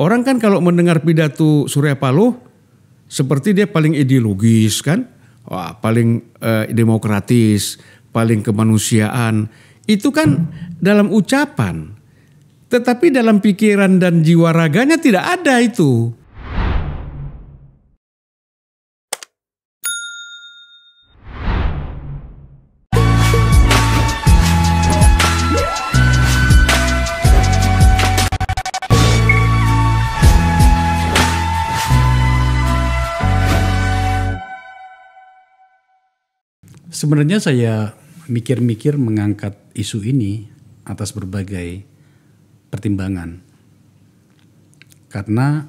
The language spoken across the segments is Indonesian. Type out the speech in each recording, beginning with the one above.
Orang kan kalau mendengar pidato Surya Paloh seperti dia paling ideologis kan, wah, paling demokratis, paling kemanusiaan. Itu kan dalam ucapan, tetapi dalam pikiran dan jiwa raganya tidak ada itu. Sebenarnya saya mikir-mikir mengangkat isu ini atas berbagai pertimbangan. Karena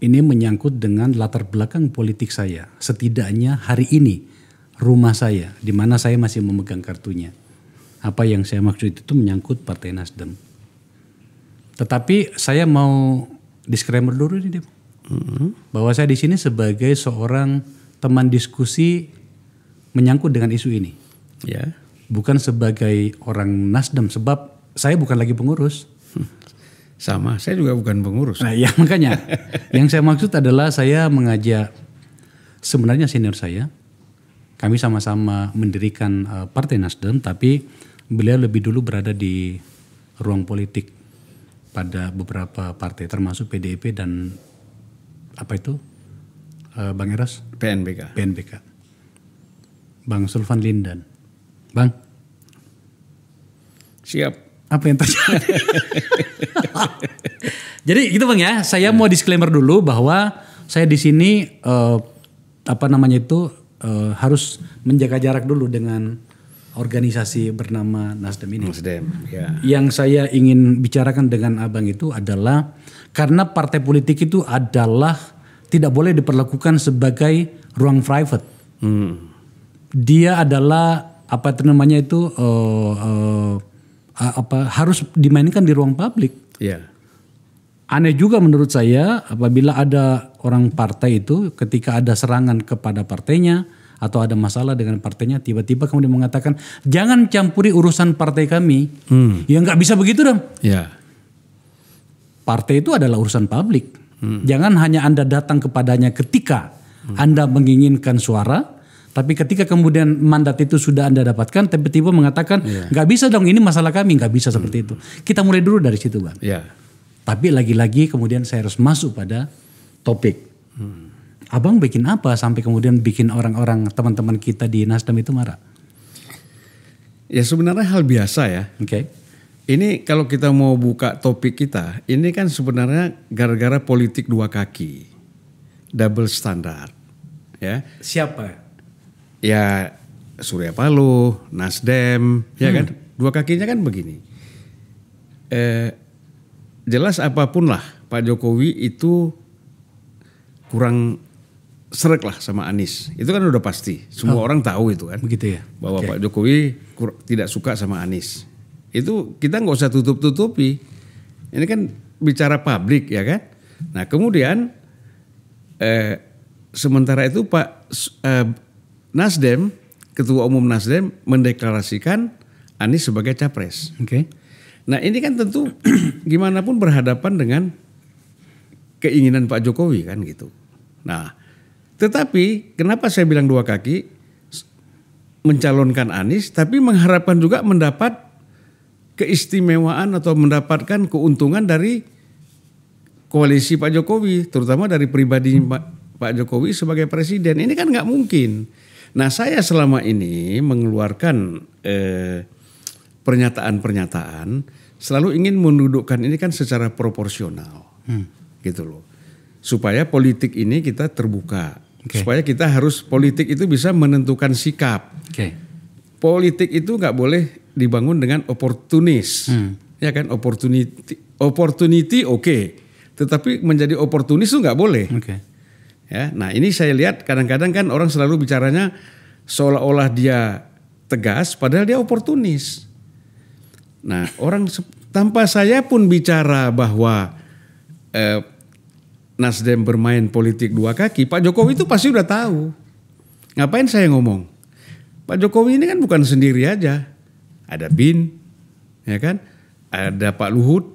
ini menyangkut dengan latar belakang politik saya. Setidaknya hari ini rumah saya, di mana saya masih memegang kartunya. Apa yang saya maksud itu menyangkut Partai Nasdem. Tetapi saya mau disclaimer dulu nih, bahwa saya di sini sebagai seorang teman diskusi menyangkut dengan isu ini. Ya. Bukan sebagai orang Nasdem, sebab saya bukan lagi pengurus. Sama, saya juga bukan pengurus. Nah ya makanya, yang saya maksud adalah saya mengajak sebenarnya senior saya. Kami sama-sama mendirikan Partai Nasdem, tapi beliau lebih dulu berada di ruang politik pada beberapa partai, termasuk PDIP dan apa itu, Bang Eros? PNBK. Bang Sulvan Lindan. Bang. Siap. Apa yang terjadi? Jadi gitu Bang ya, saya mau disclaimer dulu bahwa saya di sini harus menjaga jarak dulu dengan organisasi bernama Nasdem ini. Nasdem, ya. Yang saya ingin bicarakan dengan Abang itu adalah karena partai politik itu adalah tidak boleh diperlakukan sebagai ruang private. Dia adalah harus dimainkan di ruang publik. Ya. Aneh juga menurut saya apabila ada orang partai itu ketika ada serangan kepada partainya atau ada masalah dengan partainya tiba-tiba kemudian mengatakan jangan campuri urusan partai kami. Ya nggak bisa begitu dong. Ya. Partai itu adalah urusan publik. Jangan hanya Anda datang kepadanya ketika Anda menginginkan suara. Tapi ketika kemudian mandat itu sudah Anda dapatkan, tiba-tiba mengatakan nggak bisa dong, ini masalah kami, nggak bisa seperti itu. Kita mulai dulu dari situ, Bang. Ya. Tapi lagi-lagi kemudian saya harus masuk pada topik. Abang bikin apa sampai kemudian bikin orang-orang teman-teman kita di Nasdem itu marah? Ya sebenarnya hal biasa ya. Oke. Ini kalau kita mau buka topik kita, ini kan sebenarnya gara-gara politik dua kaki, double standard, ya. Siapa? Ya Surya Paloh, Nasdem, ya kan, dua kakinya kan begini. Jelas apapun lah Pak Jokowi itu kurang sreg lah sama Anies. Itu kan udah pasti, semua orang tahu itu kan. Begitu ya. Bahwa Pak Jokowi tidak suka sama Anies. Itu kita nggak usah tutup-tutupi. Ini kan bicara publik ya kan. Nah kemudian sementara itu Pak Nasdem, Ketua Umum Nasdem mendeklarasikan Anies sebagai capres. Oke. Nah ini kan tentu gimana pun berhadapan dengan keinginan Pak Jokowi kan gitu. Nah tetapi kenapa saya bilang dua kaki, mencalonkan Anies tapi mengharapkan juga mendapat keistimewaan atau mendapatkan keuntungan dari koalisi Pak Jokowi, terutama dari pribadi Pak Jokowi sebagai presiden. Ini kan nggak mungkin. Nah saya selama ini mengeluarkan pernyataan-pernyataan selalu ingin mendudukkan ini kan secara proporsional, gitu loh, supaya politik ini kita terbuka, supaya kita politik itu bisa menentukan sikap. Politik itu nggak boleh dibangun dengan oportunis, ya kan, opportunity oke, tetapi menjadi oportunis itu nggak boleh. Ya, nah ini saya lihat kadang-kadang kan orang selalu bicaranya seolah-olah dia tegas, padahal dia oportunis. Nah orang tanpa saya pun bicara bahwa Nasdem bermain politik dua kaki, Pak Jokowi itu pasti udah tahu. Ngapain saya ngomong? Pak Jokowi ini kan bukan sendiri aja, ada BIN, ya kan, ada Pak Luhut,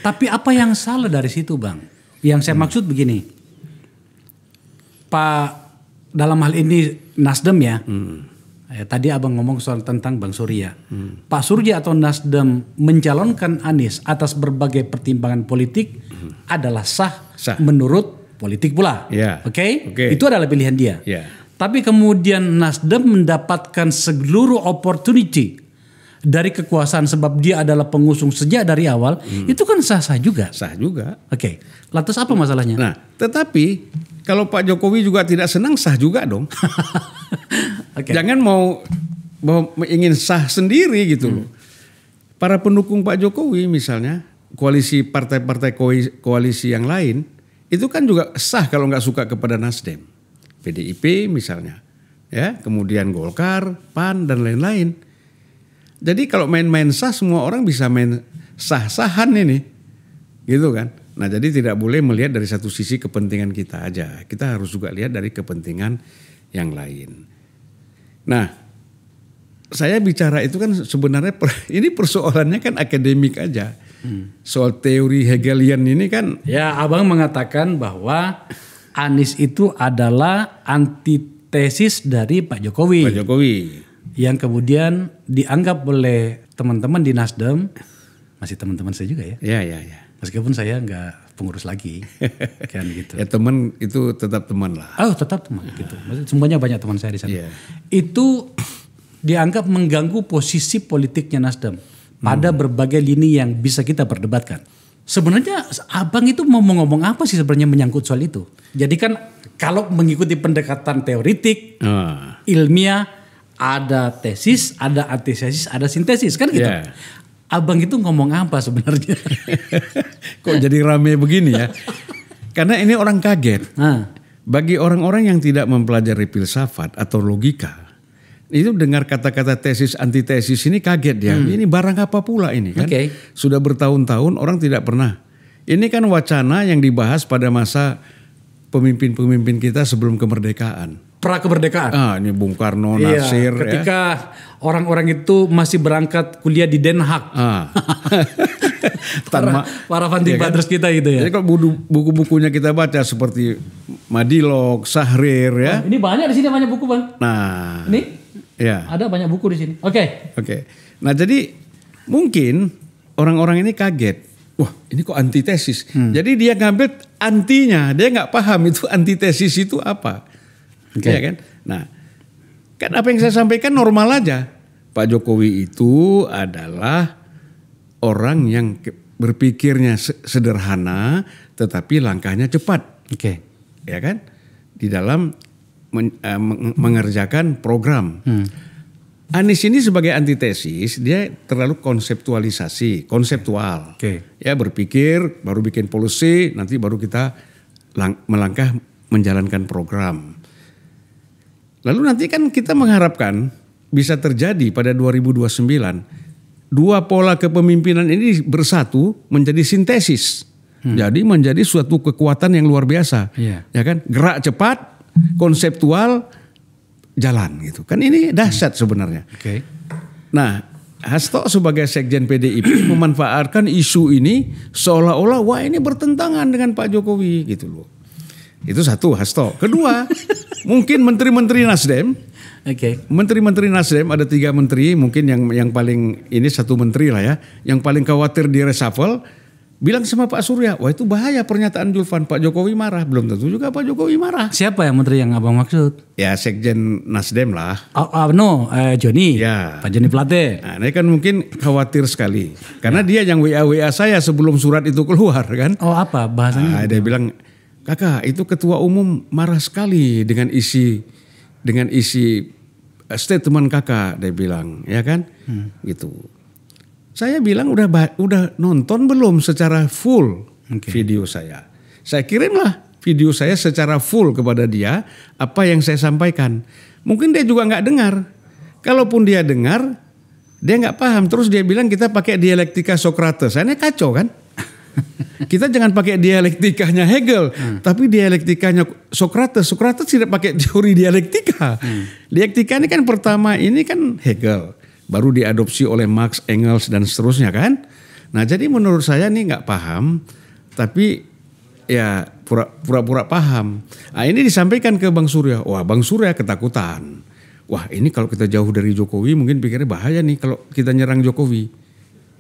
Tapi apa yang salah dari situ, Bang? Yang saya maksud begini, Pak, dalam hal ini Nasdem ya, tadi abang ngomong soal tentang Bang Surya. Pak Surya atau Nasdem mencalonkan Anies atas berbagai pertimbangan politik adalah sah menurut politik pula. Oke? Itu adalah pilihan dia. Tapi kemudian Nasdem mendapatkan seluruh opportunity dari kekuasaan sebab dia adalah pengusung sejak dari awal, itu kan sah-sah juga. Sah juga. Oke. Lantas apa masalahnya? Nah, tetapi kalau Pak Jokowi juga tidak senang, sah juga dong. Jangan mau ingin sah sendiri gitu loh. Para pendukung Pak Jokowi misalnya, koalisi partai-partai koalisi yang lain, itu kan juga sah kalau nggak suka kepada Nasdem. PDIP misalnya, ya, kemudian Golkar, PAN dan lain-lain. Jadi kalau main-main sah, semua orang bisa main sah-sahan ini, gitu kan. Nah jadi tidak boleh melihat dari satu sisi kepentingan kita aja. Kita harus juga lihat dari kepentingan yang lain. Nah saya bicara itu kan sebenarnya ini persoalannya kan akademik aja. Soal teori Hegelian ini kan. Ya, abang mengatakan bahwa Anies itu adalah antitesis dari Pak Jokowi. Pak Jokowi. Yang kemudian dianggap oleh teman-teman di Nasdem, masih teman-teman saya juga ya. Ya. Meskipun saya nggak pengurus lagi, kan gitu. Ya teman itu tetap teman lah. Oh tetap teman gitu. Maksudnya semuanya banyak teman saya di sana. Yeah. Itu dianggap mengganggu posisi politiknya Nasdem pada berbagai lini yang bisa kita perdebatkan. Sebenarnya abang itu mau ngomong apa sih sebenarnya menyangkut soal itu? Jadi kan kalau mengikuti pendekatan teoritik, ilmiah, ada tesis, ada antitesis, ada sintesis kan gitu. Yeah. Abang itu ngomong apa sebenarnya? Kok jadi rame begini ya? Karena ini orang kaget. Bagi orang-orang yang tidak mempelajari filsafat atau logika, itu dengar kata-kata tesis antitesis ini kaget dia. Ini barang apa pula ini kan? Sudah bertahun-tahun orang tidak pernah. Ini kan wacana yang dibahas pada masa pemimpin-pemimpin kita sebelum kemerdekaan. Pra-kemerdekaan. Ini Bung Karno, Nasir. Ketika orang-orang itu masih berangkat kuliah di Den Haag. Para founding fathers kita gitu ya. Jadi kalau buku-bukunya kita baca seperti Madilog, Sahrir ya. Ini banyak di sini, banyak buku Bang. Nah. Ini ya. Ada banyak buku di sini. Oke. Nah jadi mungkin orang-orang ini kaget. Wah ini kok antitesis. Jadi dia ngambil antinya. Dia nggak paham itu antitesis itu apa. Ya kan? Nah, kan apa yang saya sampaikan normal aja. Pak Jokowi itu adalah orang yang berpikirnya sederhana, tetapi langkahnya cepat. Ya kan? Di dalam mengerjakan program. Anies ini sebagai antitesis, dia terlalu konseptual. Ya berpikir, baru bikin policy, nanti baru kita melangkah menjalankan program. Lalu nanti kan kita mengharapkan bisa terjadi pada 2029 dua pola kepemimpinan ini bersatu menjadi sintesis. Jadi menjadi suatu kekuatan yang luar biasa. Ya kan? Gerak cepat, konseptual, jalan gitu. Kan ini dahsyat sebenarnya. Nah, Hasto sebagai sekjen PDIP memanfaatkan isu ini seolah-olah wah ini bertentangan dengan Pak Jokowi gitu loh. Itu satu Hasto. Kedua, mungkin menteri-menteri Nasdem. Menteri-menteri Nasdem ada 3 menteri, mungkin yang paling ini 1 menteri lah ya, yang paling khawatir di reshuffle, bilang sama Pak Surya, wah itu bahaya pernyataan Julvan, Pak Jokowi marah. Belum tentu juga Pak Jokowi marah. Siapa yang menteri yang abang maksud? Ya sekjen Nasdem lah. Joni. Ya. Pak Joni Plate. Nah ini kan mungkin khawatir sekali, karena dia yang WA saya sebelum surat itu keluar kan. Oh apa bahasanya? Dia bilang, kakak itu ketua umum marah sekali dengan isi statement kakak, dia bilang, ya kan, gitu. Saya bilang udah nonton belum secara full video saya. Saya kirimlah video saya secara full kepada dia apa yang saya sampaikan. Mungkin dia juga nggak dengar. Kalaupun dia dengar, dia nggak paham. Terus dia bilang kita pakai dialektika Socrates. Ini kacau kan? Kita jangan pakai dialektikanya Hegel, tapi dialektikanya Socrates. Socrates tidak pakai teori dialektika. Dialektika ini kan pertama ini kan Hegel, baru diadopsi oleh Marx, Engels dan seterusnya kan. Nah jadi menurut saya nih nggak paham, tapi ya pura-pura paham. Nah ini disampaikan ke Bang Surya, wah Bang Surya ketakutan. Wah ini kalau kita jauh dari Jokowi mungkin pikirnya bahaya nih kalau kita nyerang Jokowi.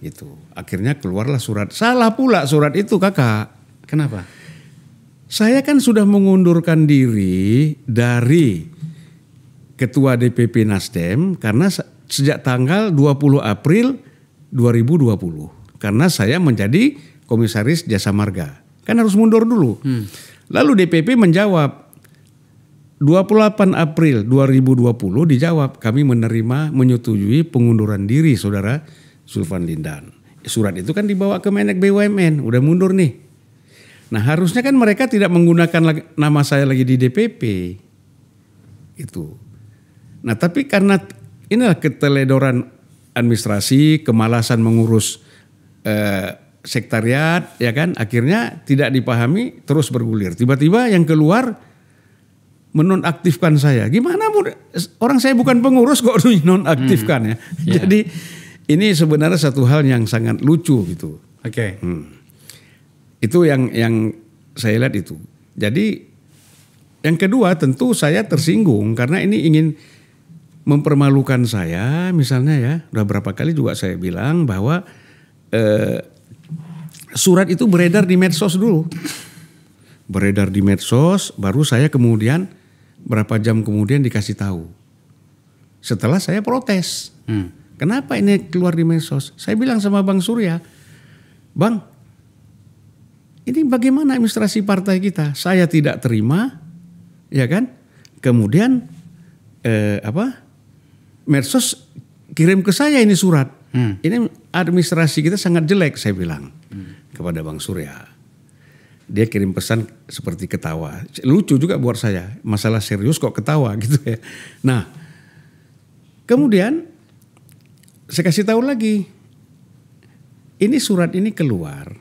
Gitu. Akhirnya keluarlah surat. Salah pula surat itu kakak. Kenapa? Saya kan sudah mengundurkan diri dari Ketua DPP Nasdem karena sejak tanggal 20 April 2020. Karena saya menjadi komisaris Jasa Marga. Kan harus mundur dulu. Lalu DPP menjawab 28 April 2020 dijawab kami menyetujui pengunduran diri saudara Zulfan Lindan. Surat itu kan dibawa ke Menek BUMN, udah mundur nih. Nah harusnya kan mereka tidak menggunakan nama saya lagi di DPP. Itu. Nah tapi karena inilah keteledoran administrasi, kemalasan mengurus sekretariat, ya kan, akhirnya tidak dipahami terus bergulir. Tiba-tiba yang keluar menonaktifkan saya. Gimana orang saya bukan pengurus kok nonaktifkan ya. Yeah. Jadi ini sebenarnya satu hal yang sangat lucu gitu. Oke. Itu yang saya lihat itu. Jadi yang kedua tentu saya tersinggung karena ini ingin mempermalukan saya misalnya ya. Udah berapa kali juga saya bilang bahwa surat itu beredar di medsos dulu. Beredar di medsos, baru saya kemudian berapa jam kemudian dikasih tahu. Setelah saya protes. Kenapa ini keluar di medsos? Saya bilang sama Bang Surya, Bang, ini bagaimana administrasi partai kita? Saya tidak terima, ya kan? Kemudian medsos kirim ke saya ini surat. Ini administrasi kita sangat jelek, saya bilang kepada Bang Surya. Dia kirim pesan seperti ketawa. Lucu juga buat saya. Masalah serius kok ketawa gitu ya. Nah, kemudian saya kasih tahu lagi. Ini surat ini keluar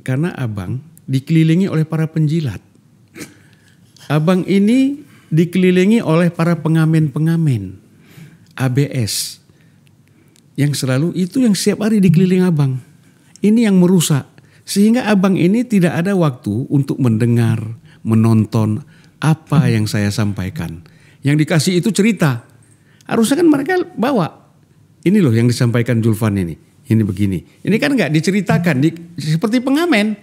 karena abang dikelilingi oleh para penjilat. Abang ini dikelilingi oleh para pengamen-pengamen ABS. Yang selalu itu yang setiap hari dikeliling abang. Ini yang merusak. Sehingga abang ini tidak ada waktu untuk mendengar, menonton apa yang saya sampaikan. Yang dikasih itu cerita. Harusnya kan mereka bawa. Ini loh yang disampaikan Zulfan ini. Ini begini. Ini kan gak diceritakan. Seperti pengamen.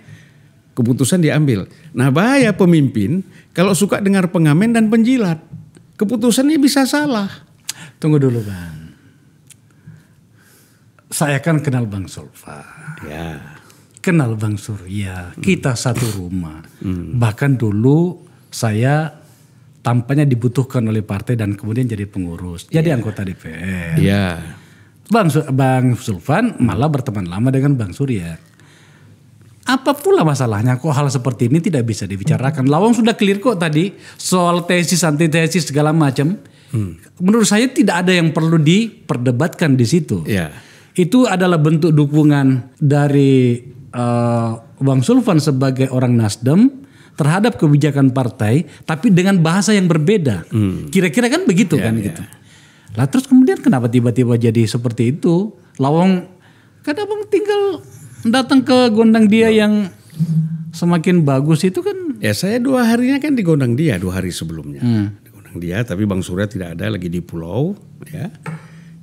Keputusan diambil. Nah bahaya pemimpin kalau suka dengar pengamen dan penjilat. Keputusannya bisa salah. Tunggu dulu Bang. Saya kan kenal Bang Zulfan. Ya. Kenal Bang Surya. Kita satu rumah. Bahkan dulu saya tampaknya dibutuhkan oleh partai dan kemudian jadi pengurus. Jadi anggota DPR. Iya. Bang Zulfan malah berteman lama dengan Bang Surya. Apa pula masalahnya kok hal seperti ini tidak bisa dibicarakan? Lawang sudah clear kok tadi soal tesis, antitesis segala macam. Menurut saya tidak ada yang perlu diperdebatkan di situ. Iya. Itu adalah bentuk dukungan dari Bang Zulfan sebagai orang Nasdem terhadap kebijakan partai, tapi dengan bahasa yang berbeda. Kira-kira kan begitu kan gitu. Lah terus kemudian kenapa tiba-tiba jadi seperti itu? Lawang kan abang tinggal datang ke gondang dia yang semakin bagus itu kan. Ya saya 2 harinya kan di gondang dia 2 hari sebelumnya. Di gondang dia, tapi Bang Surya tidak ada, lagi di pulau ya.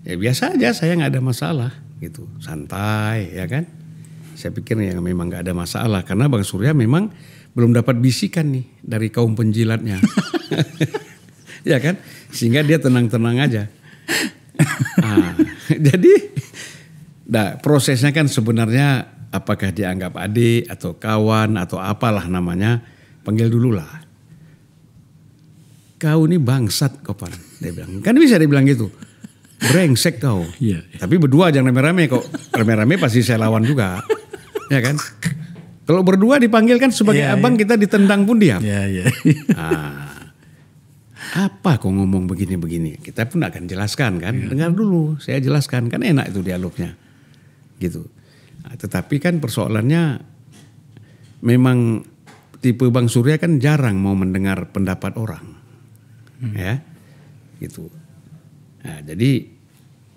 Ya biasa aja, saya nggak ada masalah gitu, santai ya kan. Saya pikir ya memang nggak ada masalah karena Bang Surya memang belum dapat bisikan nih dari kaum penjilatnya, ya kan, sehingga dia tenang-tenang aja. Nah, jadi, prosesnya kan sebenarnya apakah dianggap adik atau kawan atau apalah namanya, panggil dulu lah. Kau ini bangsat Kopan, dia bilang, kan bisa dia bilang gitu. Brengsek kau. Iya. Tapi berdua jangan rame-rame kok. Rame-rame pasti saya lawan juga. Ya kan? Kalau berdua dipanggil kan sebagai abang kita ditendang pun diam. Iya. Apa kok ngomong begini-begini? Kita pun akan jelaskan kan. Dengar dulu, saya jelaskan. Kan enak itu dialognya. Gitu. Nah, tetapi kan persoalannya memang tipe Bang Surya kan jarang mau mendengar pendapat orang. Ya. Gitu. Nah, jadi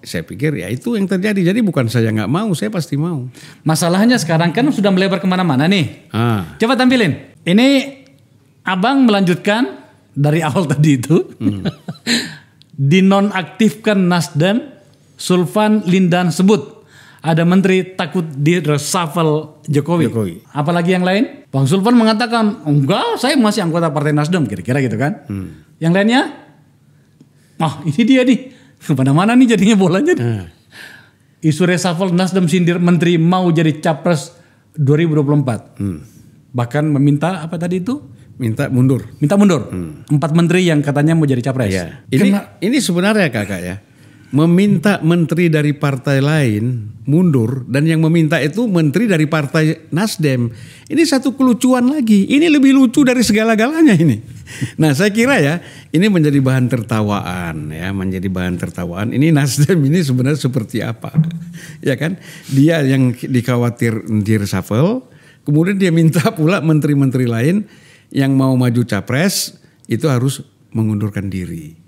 saya pikir ya itu yang terjadi. Jadi bukan saya nggak mau, saya pasti mau. Masalahnya sekarang kan sudah melebar kemana-mana nih. Coba tampilin. Ini abang melanjutkan dari awal tadi itu. Dinonaktifkan Nasdem, Sulfan Lindan sebut. Ada menteri takut di reshuffle Jokowi. Apalagi yang lain? Bang Sulfan mengatakan, enggak, saya masih anggota Partai Nasdem, kira-kira gitu kan. Yang lainnya? Ini dia nih. Kemana-mana nih jadinya bolanya. Isu reshuffle Nasdem sindir menteri mau jadi capres 2024. Bahkan meminta apa tadi itu? Minta mundur. 4 menteri yang katanya mau jadi capres. Ya. Ini sebenarnya kakak ya. Meminta menteri dari partai lain mundur dan yang meminta itu menteri dari partai Nasdem. Ini satu kelucuan lagi. Ini lebih lucu dari segala-galanya ini. Nah, saya kira ya ini menjadi bahan tertawaan ya, menjadi bahan tertawaan. Ini Nasdem ini sebenarnya seperti apa? Ya kan? Dia yang dikhawatir di reshuffle, kemudian dia minta pula menteri-menteri lain yang mau maju capres itu harus mengundurkan diri.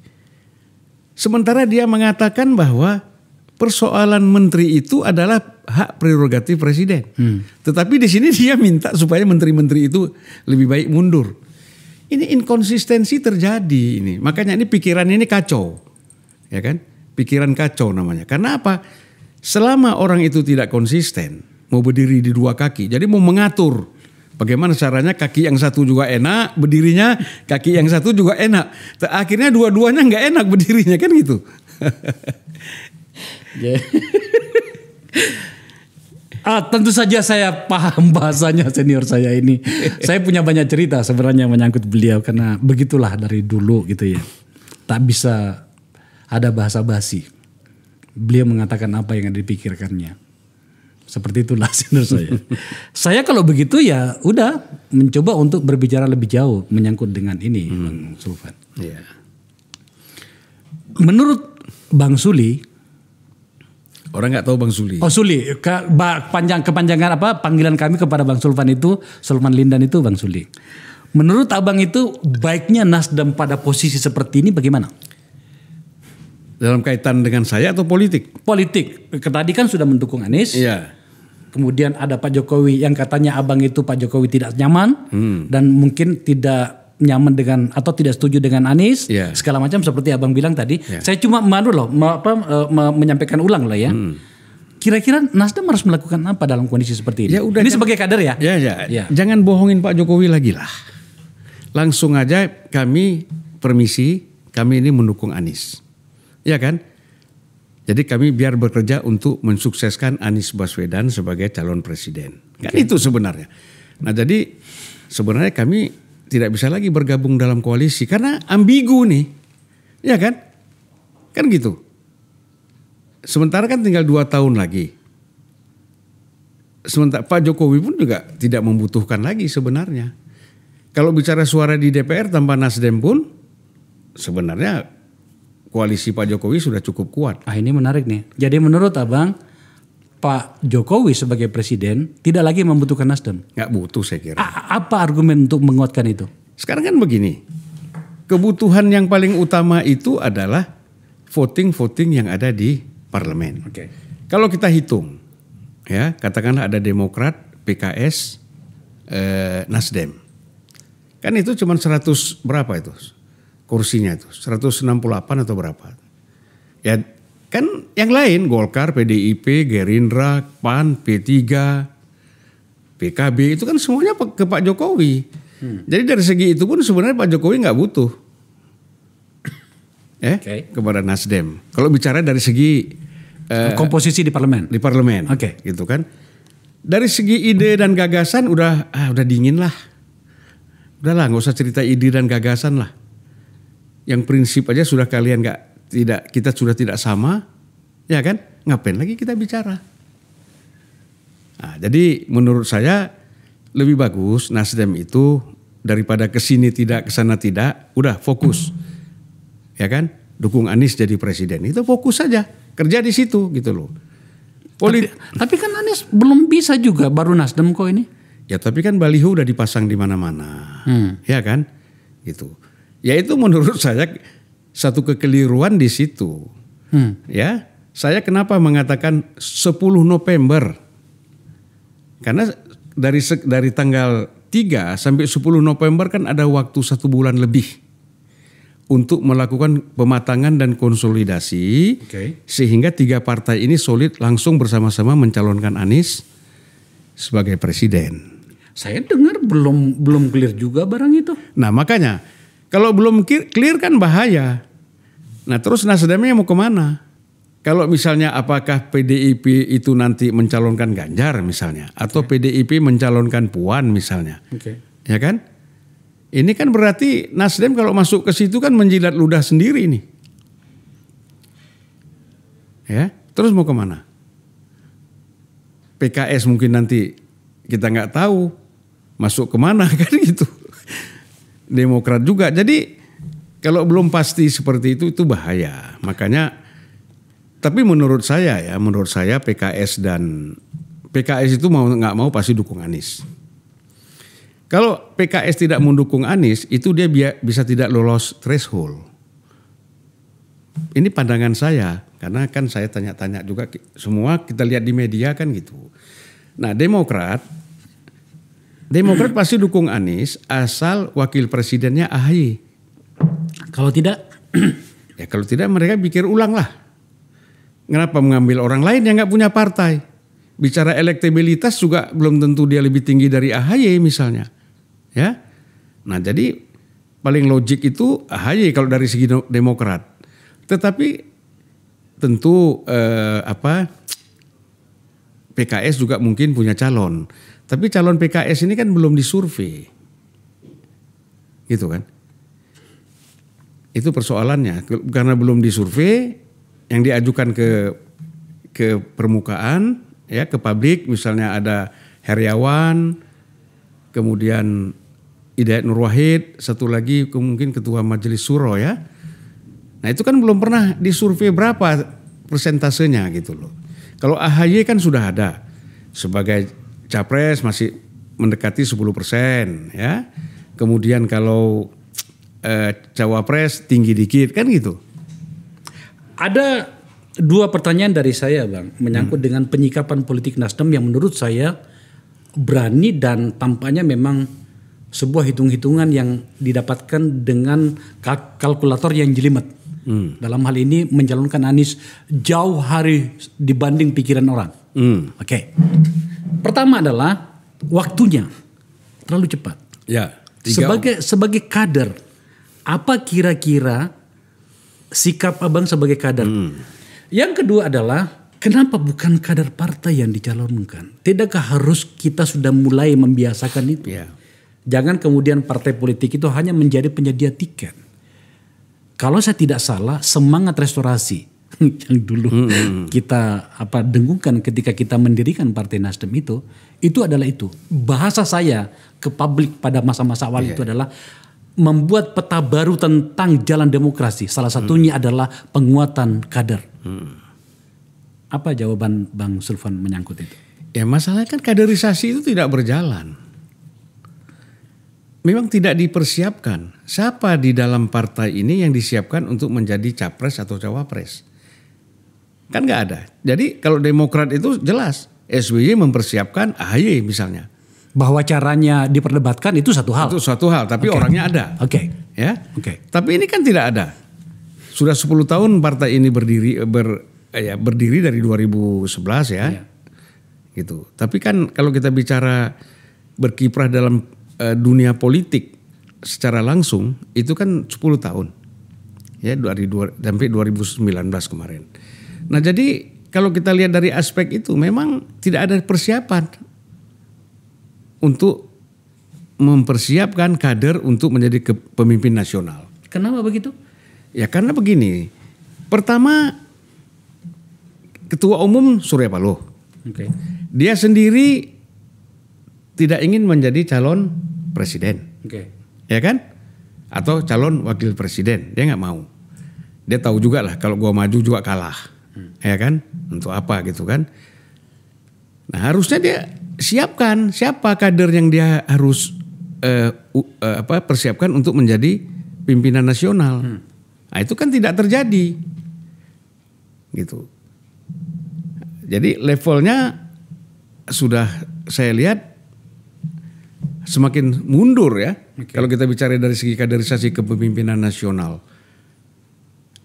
Sementara dia mengatakan bahwa persoalan menteri itu adalah hak prerogatif presiden. Tetapi di sini dia minta supaya menteri-menteri itu lebih baik mundur. Ini inkonsistensi terjadi ini. Makanya ini pikiran ini kacau. Ya kan? Pikiran kacau namanya. Karena apa? Selama orang itu tidak konsisten, mau berdiri di dua kaki, jadi mau mengatur bagaimana caranya kaki yang satu juga enak berdirinya, kaki yang satu juga enak. Akhirnya dua-duanya nggak enak berdirinya kan gitu. Tentu saja saya paham bahasanya senior saya ini. Saya punya banyak cerita sebenarnya menyangkut beliau karena begitulah dari dulu gitu ya. Tak bisa ada bahasa basi. Beliau mengatakan apa yang ada dipikirkannya. Seperti itulah senior saya. Saya kalau begitu ya udah mencoba untuk berbicara lebih jauh menyangkut dengan ini Bang Sulfan. Yeah. Menurut Bang Suli, orang nggak tahu Bang Suli. Oh Suli, kepanjangan apa panggilan kami kepada Bang Sulfan itu, Sulfan Lindan itu Bang Suli. Menurut abang itu baiknya Nasdem pada posisi seperti ini bagaimana? Dalam kaitan dengan saya atau politik? Politik. Tadi kan sudah mendukung Anies. Iya. Kemudian ada Pak Jokowi yang katanya abang itu Pak Jokowi tidak nyaman dan mungkin tidak nyaman dengan atau tidak setuju dengan Anies segala macam seperti abang bilang tadi. Saya cuma menyampaikan ulang lah ya. Kira-kira Nasdem harus melakukan apa dalam kondisi seperti ini? Ya udah, ini sebagai kader ya? Ya. Jangan bohongin Pak Jokowi lagi lah. Langsung aja kami permisi, kami ini mendukung Anies. Ya kan? Jadi kami biar bekerja untuk mensukseskan Anies Baswedan sebagai calon presiden. Kan itu sebenarnya. Nah jadi sebenarnya kami tidak bisa lagi bergabung dalam koalisi karena ambigu nih. Ya kan? Kan gitu. Sementara kan tinggal 2 tahun lagi. Sementara Pak Jokowi pun juga tidak membutuhkan lagi sebenarnya. Kalau bicara suara di DPR tanpa Nasdem pun sebenarnya koalisi Pak Jokowi sudah cukup kuat. Ini menarik nih. Jadi menurut abang, Pak Jokowi sebagai presiden tidak lagi membutuhkan Nasdem? Nggak butuh saya kira. Apa argumen untuk menguatkan itu? Sekarang kan begini, kebutuhan yang paling utama itu adalah voting-voting yang ada di parlemen. Kalau kita hitung, ya katakanlah ada Demokrat, PKS, Nasdem. Kan itu cuma 100 berapa itu? Kursinya itu 168 atau berapa. Ya kan yang lain Golkar, PDIP, Gerindra, PAN, P3, PKB itu kan semuanya ke Pak Jokowi. Jadi dari segi itu pun sebenarnya Pak Jokowi nggak butuh kepada Nasdem. Kalau bicara dari segi komposisi di parlemen. Di parlemen. Gitu kan. Dari segi ide dan gagasan udah dingin lah. Udahlah nggak usah cerita ide dan gagasan lah. Yang prinsip aja sudah kalian kita sudah tidak sama, ya kan? Ngapain lagi kita bicara? Nah, jadi menurut saya lebih bagus Nasdem itu daripada kesini tidak kesana tidak, udah fokus, ya kan? Dukung Anies jadi presiden itu fokus saja, kerja di situ gitu loh. Tapi kan Anies belum bisa juga, baru Nasdem kok ini. Ya tapi kan baliho udah dipasang di mana-mana, ya kan? Gitu. Ya itu menurut saya satu kekeliruan di situ, ya. Saya kenapa mengatakan 10 November? Karena dari tanggal 3 sampai 10 November kan ada waktu 1 bulan lebih untuk melakukan pematangan dan konsolidasi, sehingga 3 partai ini solid langsung bersama-sama mencalonkan Anies sebagai presiden. Saya dengar belum clear juga barang itu. Nah makanya kalau belum clear kan bahaya. Nah terus Nasdemnya mau kemana? Kalau misalnya apakah PDIP itu nanti mencalonkan Ganjar misalnya, atau PDIP mencalonkan Puan misalnya, ya kan? Ini kan berarti Nasdem kalau masuk ke situ kan menjilat ludah sendiri nih. Ya, terus mau kemana? PKS mungkin nanti kita nggak tahu masuk kemana kan gitu. Demokrat juga. Jadi kalau belum pasti seperti itu bahaya. Makanya, tapi menurut saya PKS itu mau nggak mau pasti dukung Anies. Kalau PKS tidak mendukung Anies, itu dia bisa tidak lolos threshold. Ini pandangan saya, karena kan saya tanya-tanya juga, semua kita lihat di media kan gitu. Nah Demokrat pasti dukung Anies asal wakil presidennya AHY. Kalau tidak? Ya kalau tidak mereka pikir ulang lah. Kenapa mengambil orang lain yang nggak punya partai? Bicara elektabilitas juga belum tentu dia lebih tinggi dari AHY misalnya. Ya, nah jadi paling logik itu AHY kalau dari segi Demokrat. Tetapi tentu PKS juga mungkin punya calon. Tapi calon PKS ini kan belum disurvei, gitu kan? Itu persoalannya karena belum disurvei, yang diajukan ke permukaan, ya ke publik, misalnya ada Heriawan, kemudian Hidayat Nur Wahid, satu lagi mungkin ketua Majelis Syuro ya. Nah itu kan belum pernah disurvei berapa persentasenya gitu loh. Kalau AHY kan sudah ada sebagai capres masih mendekati 10% ya. Kemudian kalau cawapres tinggi dikit kan gitu. Ada 2 pertanyaan dari saya Bang menyangkut dengan penyikapan politik Nasdem yang menurut saya berani dan tampaknya memang sebuah hitung-hitungan yang didapatkan dengan kalkulator yang jelimet. Dalam hal ini mencalonkan Anies jauh hari dibanding pikiran orang. Oke. Pertama adalah waktunya terlalu cepat. Ya. Sebagai kader, apa kira-kira sikap Abang sebagai kader? Yang kedua adalah kenapa bukan kader partai yang dicalonkan? Tidakkah harus kita sudah mulai membiasakan itu? Ya. Jangan kemudian partai politik itu hanya menjadi penyedia tiket. Kalau saya tidak salah, semangat restorasi yang dulu kita dengungkan ketika kita mendirikan Partai Nasdem itu adalah itu. Bahasa saya ke publik pada masa-masa awal itu adalah membuat peta baru tentang jalan demokrasi. Salah satunya adalah penguatan kader. Apa jawaban Bang Sulfan menyangkut itu? Ya masalahnya kan kaderisasi itu tidak berjalan. Memang tidak dipersiapkan. Siapa di dalam partai ini yang disiapkan untuk menjadi capres atau cawapres? Kan nggak ada. Jadi kalau Demokrat itu jelas SBY mempersiapkan AHY misalnya. Bahwa caranya diperdebatkan itu satu hal. Itu satu hal, tapi orangnya ada. Ya. Tapi ini kan tidak ada. Sudah 10 tahun partai ini berdiri dari 2011 ya. Gitu. Tapi kan kalau kita bicara berkiprah dalam dunia politik secara langsung itu kan 10 tahun. Ya sampai 2019 kemarin. Nah, jadi kalau kita lihat dari aspek itu memang tidak ada persiapan untuk mempersiapkan kader untuk menjadi pemimpin nasional. Kenapa begitu? Ya karena begini. Pertama, Ketua Umum Surya Paloh. Dia sendiri tidak ingin menjadi calon presiden. Ya kan? Atau calon wakil presiden. Dia nggak mau. Dia tahu juga lah kalau gua maju juga kalah. Ya kan? Untuk apa gitu kan? Nah, harusnya dia siapkan siapa kader yang dia harus persiapkan untuk menjadi pimpinan nasional. Nah, itu kan tidak terjadi. Gitu. Jadi levelnya sudah saya lihat semakin mundur ya. Kalau kita bicara dari segi kaderisasi kepemimpinan nasional.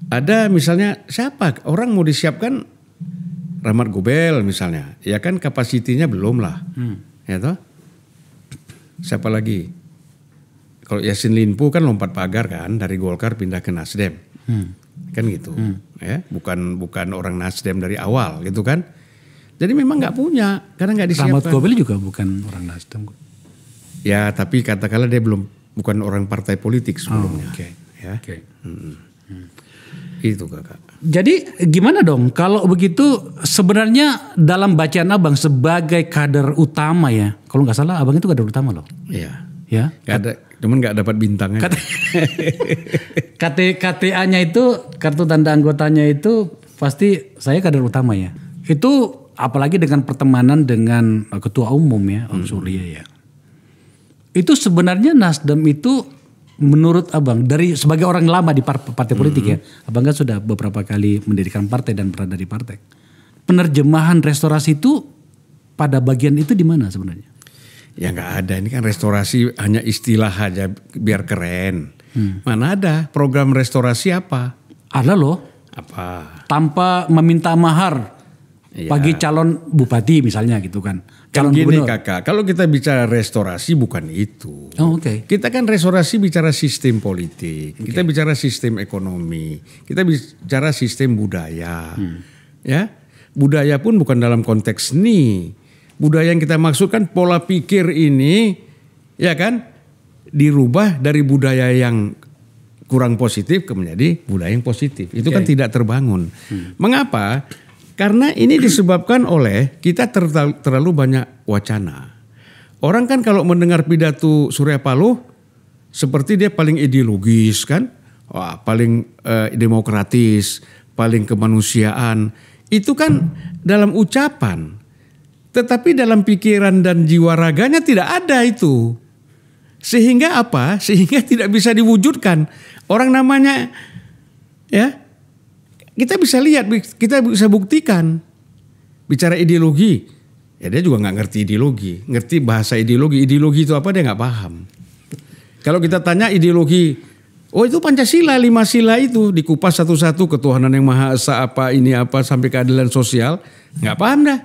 Ada misalnya siapa orang mau disiapkan Rahmat Gobel misalnya. Ya kan kapasitinya belum lah. Ya toh? Siapa lagi? Kalau Yassin Limpo kan lompat pagar kan dari Golkar pindah ke Nasdem. Kan gitu. Ya, bukan orang Nasdem dari awal gitu kan. Jadi memang nggak punya karena nggak disiapkan. Rahmat Gobel juga bukan orang Nasdem. Ya tapi katakanlah dia bukan orang partai politik sebelumnya. Ya. Itu kakak. Jadi gimana dong kalau begitu sebenarnya dalam bacaan abang sebagai kader utama ya. Kalau nggak salah abang itu kader utama loh. Iya. Ya. Cuman nggak dapat bintangnya. KTA-nya itu kartu tanda anggotanya itu pasti saya kader utama ya. Itu apalagi dengan pertemanan dengan ketua umum ya Om Surya ya. Itu sebenarnya Nasdem itu menurut abang dari sebagai orang lama di partai politik ya. Abang kan sudah beberapa kali mendirikan partai dan berada di partai. Penerjemahan restorasi itu pada bagian itu di mana sebenarnya? Ya nggak ada, ini kan restorasi hanya istilah aja biar keren. Mana ada program restorasi apa? Ada loh. Apa? Tanpa meminta mahar bagi calon bupati misalnya gitu kan. Calon gini gubernur. kakak, kalau kita bicara restorasi bukan itu. Oh, oke. Kita kan restorasi bicara sistem politik, kita bicara sistem ekonomi, kita bicara sistem budaya. Ya, budaya pun bukan dalam konteks seni. Budaya yang kita maksudkan pola pikir ini, ya kan, dirubah dari budaya yang kurang positif ke menjadi budaya yang positif. Itu kan tidak terbangun. Mengapa? Karena ini disebabkan oleh kita terlalu banyak wacana. Orang kan kalau mendengar pidato Surya Paloh seperti dia paling ideologis kan, wah, paling demokratis, paling kemanusiaan. Itu kan dalam ucapan. Tetapi dalam pikiran dan jiwa raganya tidak ada itu. Sehingga apa? Sehingga tidak bisa diwujudkan. Orang namanya ya kita bisa lihat, kita bisa buktikan. Bicara ideologi, ya dia juga nggak ngerti ideologi, ngerti bahasa ideologi. Ideologi itu apa dia nggak paham. Kalau kita tanya ideologi, oh itu Pancasila, 5 sila itu dikupas satu-satu, ketuhanan yang Maha Esa apa ini apa sampai keadilan sosial, nggak paham dah.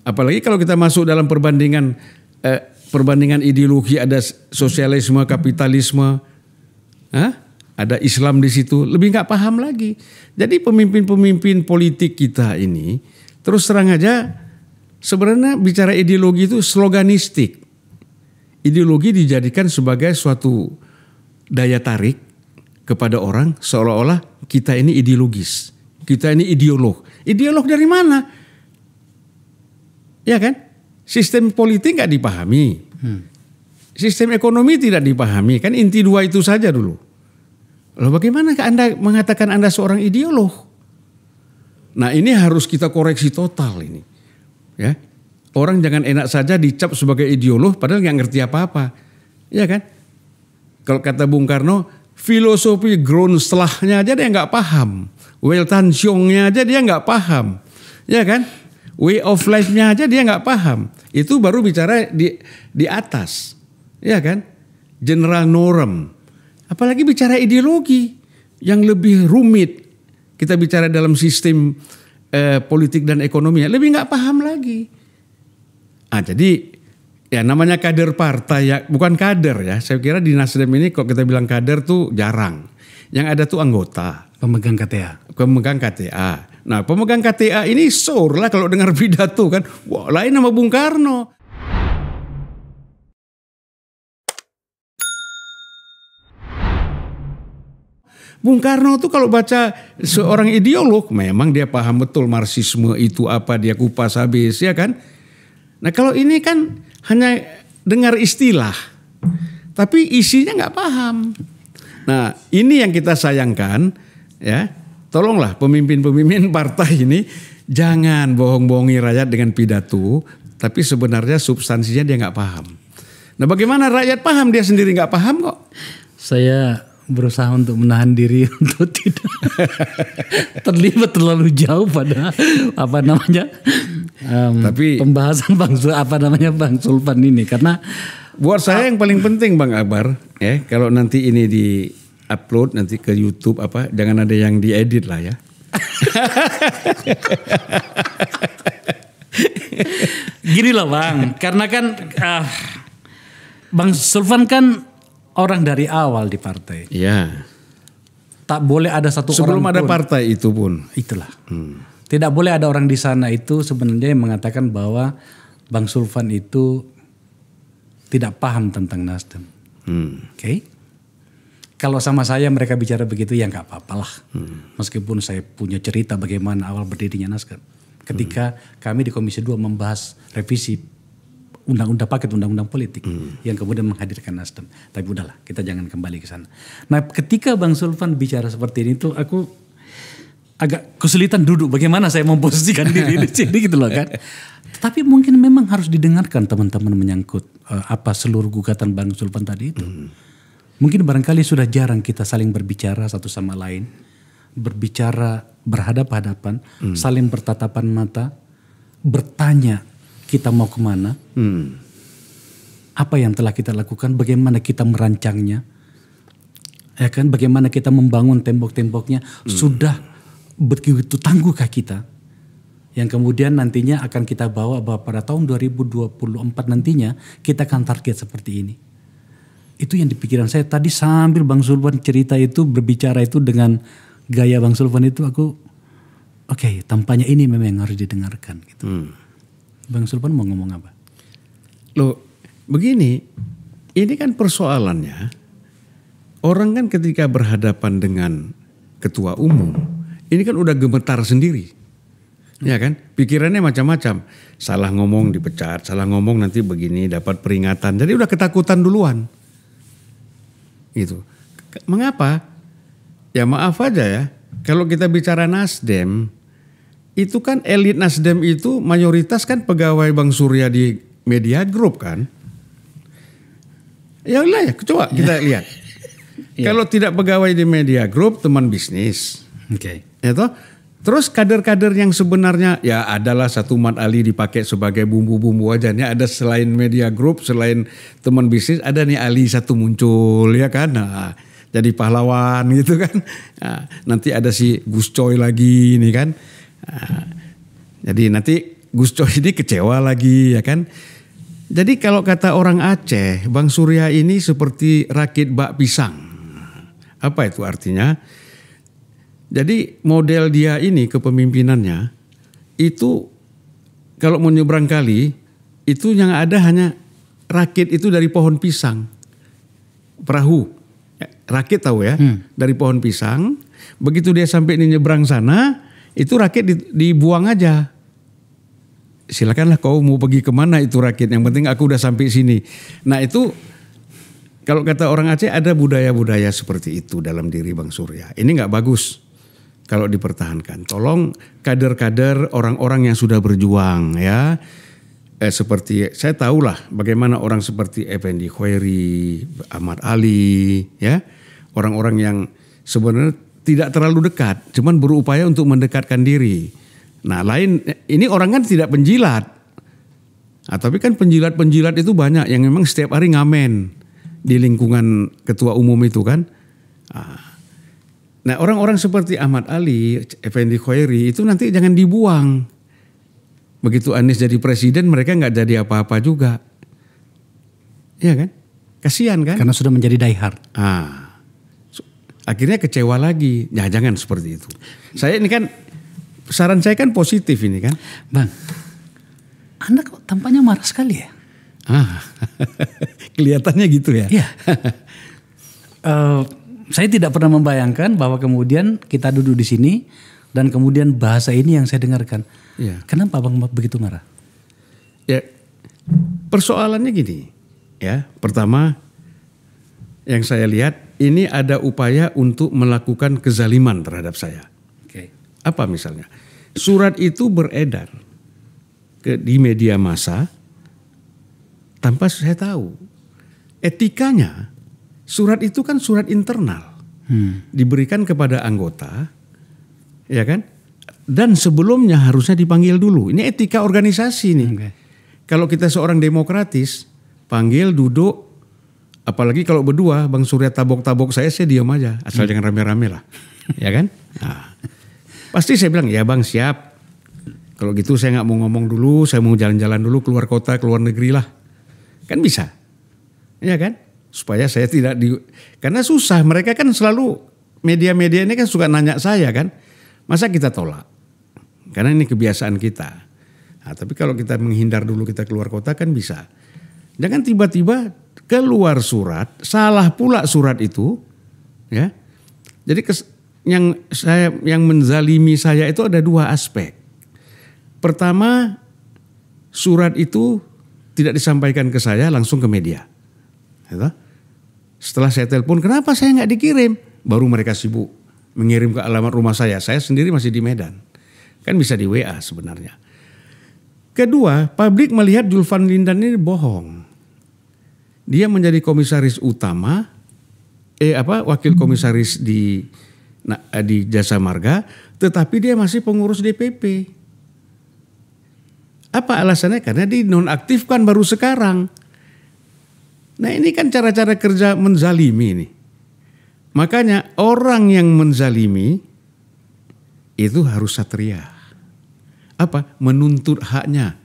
Apalagi kalau kita masuk dalam perbandingan ideologi, ada sosialisme, kapitalisme, ada Islam di situ, lebih nggak paham lagi. Jadi pemimpin-pemimpin politik kita ini terus terang aja sebenarnya bicara ideologi itu sloganistik. Ideologi dijadikan sebagai suatu daya tarik kepada orang seolah-olah kita ini ideologis, kita ini ideolog. Ideolog dari mana? Ya kan? Sistem politik nggak dipahami, sistem ekonomi tidak dipahami. Kan inti dua itu saja dulu. Lalu bagaimana Anda mengatakan Anda seorang ideolog? Nah ini harus kita koreksi total ini. Ya, orang jangan enak saja dicap sebagai ideolog padahal nggak ngerti apa-apa. Ya kan? Kalau kata Bung Karno, filosofi Grundslahnya aja dia nggak paham. Weltanschauungnya aja dia nggak paham. Ya kan? Way of life-nya aja dia nggak paham. Itu baru bicara di atas. Ya kan? General norm. Apalagi bicara ideologi yang lebih rumit. Kita bicara dalam sistem politik dan ekonomi, lebih nggak paham lagi. Jadi ya namanya kader partai ya, bukan kader ya. Saya kira di Nasdem ini kalau kita bilang kader tuh jarang. Yang ada tuh anggota. Pemegang KTA. Pemegang KTA. Nah pemegang KTA ini sore lah kalau dengar pidato kan. Wah lain sama Bung Karno. Bung Karno tuh kalau baca seorang ideolog memang dia paham betul Marxisme itu apa, dia kupas habis ya kan. Nah kalau ini kan hanya dengar istilah tapi isinya nggak paham. Nah ini yang kita sayangkan ya. Tolonglah pemimpin-pemimpin partai ini jangan bohong-bohongi rakyat dengan pidato tapi sebenarnya substansinya dia nggak paham. Nah bagaimana rakyat paham, dia sendiri nggak paham kok. Saya berusaha untuk menahan diri untuk tidak terlibat terlalu jauh pada Tapi pembahasan Bang Sulpan ini, karena buat saya yang paling penting Bang Akbar, ya, kalau nanti ini di upload nanti ke YouTube jangan ada yang diedit lah ya. Gini loh Bang, karena kan Bang Sulpan kan orang dari awal di partai. Iya. Tak boleh ada satu sebelum orang ada pun, partai itu pun. Itulah. Tidak boleh ada orang di sana itu sebenarnya yang mengatakan bahwa Bang Sulpan itu tidak paham tentang Nasdem. Oke? Kalau sama saya mereka bicara begitu ya nggak apa-apa lah. Meskipun saya punya cerita bagaimana awal berdirinya Nasdem. Ketika kami di Komisi 2 membahas revisi paket undang-undang politik yang kemudian menghadirkan Nasdem. Tapi udahlah, kita jangan kembali ke sana. Nah, ketika Bang Sulpan bicara seperti ini tuh aku agak kesulitan duduk bagaimana saya memposisikan diri di sini gitu loh kan. Tapi mungkin memang harus didengarkan teman-teman menyangkut seluruh gugatan Bang Sulpan tadi itu. Mungkin barangkali sudah jarang kita saling berbicara satu sama lain, berbicara berhadap-hadapan, saling bertatapan mata, bertanya kita mau kemana, apa yang telah kita lakukan, bagaimana kita merancangnya, ya kan, bagaimana kita membangun tembok-temboknya, sudah begitu tangguhkah kita, yang kemudian nantinya akan kita bawa bahwa pada tahun 2024 nantinya kita akan target seperti ini. Itu yang di pikiran saya tadi sambil Bang Sulpan cerita itu, berbicara itu dengan gaya Bang Sulpan itu aku, oke, tampaknya ini memang harus didengarkan gitu. Bang Sulpan mau ngomong apa? Loh, begini, ini kan persoalannya, orang kan ketika berhadapan dengan ketua umum, ini kan udah gemetar sendiri. Ya kan, pikirannya macam-macam. Salah ngomong dipecat, salah ngomong nanti begini dapat peringatan. Jadi udah ketakutan duluan. Gitu. Mengapa? Ya maaf aja ya, kalau kita bicara Nasdem, itu kan elit Nasdem itu mayoritas kan pegawai Bang Surya di Media Group kan. Ya udah ya, coba kita lihat. Kalau tidak pegawai di Media Group, teman bisnis. Oke. Ya toh? Terus kader-kader yang sebenarnya ya adalah satu Mat Ali dipakai sebagai bumbu-bumbu aja. Nih ada selain Media Group, selain teman bisnis, ada nih Ali satu muncul ya kan. Nah, jadi pahlawan gitu kan. Nah, nanti ada si Gus Coy lagi nih kan. Nah, jadi nanti Gus Coy ini kecewa lagi ya kan. Jadi kalau kata orang Aceh, Bang Surya ini seperti rakit bak pisang. Apa itu artinya? Jadi model dia ini kepemimpinannya itu kalau mau nyebrang kali itu yang ada hanya rakit itu dari pohon pisang. Perahu. Rakit tahu ya, dari pohon pisang. Begitu dia sampai di nyebrang sana, itu rakit dibuang aja. Silakanlah kau mau pergi kemana itu rakit. Yang penting aku udah sampai sini. Nah itu kalau kata orang Aceh ada budaya-budaya seperti itu dalam diri Bang Surya. Ini nggak bagus kalau dipertahankan. Tolong kader-kader orang-orang yang sudah berjuang ya. Seperti saya tahulah bagaimana orang seperti Effendi Khairi, Ahmad Ali ya. Orang-orang yang sebenarnya tidak terlalu dekat, cuman berupaya untuk mendekatkan diri. Nah lain, ini orang kan tidak penjilat. Nah, tapi kan penjilat-penjilat itu banyak yang memang setiap hari ngamen di lingkungan ketua umum itu kan. Nah orang-orang seperti Ahmad Ali, Effendi Khairi itu nanti jangan dibuang. Begitu Anies jadi presiden mereka nggak jadi apa-apa juga. Iya kan? Kasihan kan? Karena sudah menjadi diehard. Akhirnya kecewa lagi. Ya jangan seperti itu. Saya ini kan saran saya kan positif ini kan. Bang, Anda kok tampaknya marah sekali ya? Kelihatannya gitu ya. Iya. Saya tidak pernah membayangkan bahwa kemudian kita duduk di sini dan kemudian bahasa ini yang saya dengarkan. Ya. Kenapa Bang begitu marah? Ya, persoalannya gini, ya. Pertama, yang saya lihat ini ada upaya untuk melakukan kezaliman terhadap saya. Oke. Apa misalnya? Surat itu beredar di media massa tanpa saya tahu. Etikanya, surat itu kan surat internal. diberikan kepada anggota, ya kan? Dan sebelumnya harusnya dipanggil dulu. Ini etika organisasi nih. Okay. Kalau kita seorang demokratis, panggil, duduk, apalagi kalau berdua, Bang Surya tabok-tabok saya diam aja, asal jangan rame-rame lah, ya kan? Nah, pasti saya bilang, ya Bang siap. Kalau gitu saya nggak mau ngomong dulu, saya mau jalan-jalan dulu keluar kota, keluar negeri lah. Kan bisa. Ya kan? Supaya saya tidak karena susah, mereka kan selalu, media-media ini kan suka nanya saya kan. Masa kita tolak? Karena ini kebiasaan kita. Nah, tapi kalau kita menghindar dulu kita keluar kota kan bisa. Jangan tiba-tiba keluar surat, salah pula surat itu. Ya. Jadi yang menzalimi saya itu ada dua aspek. Pertama, surat itu tidak disampaikan ke saya, langsung ke media. Setelah saya telepon, kenapa saya nggak dikirim? Baru mereka sibuk mengirim ke alamat rumah saya. Saya sendiri masih di Medan. Kan bisa di WA sebenarnya. Kedua, publik melihat Julvan Lindan ini bohong. Dia menjadi komisaris utama, wakil komisaris di Jasa Marga, tetapi dia masih pengurus DPP. Apa alasannya? Karena dinonaktifkan baru sekarang. Nah ini kan cara-cara kerja menzalimi nih. Makanya orang yang menzalimi itu harus satria. Apa? Menuntut haknya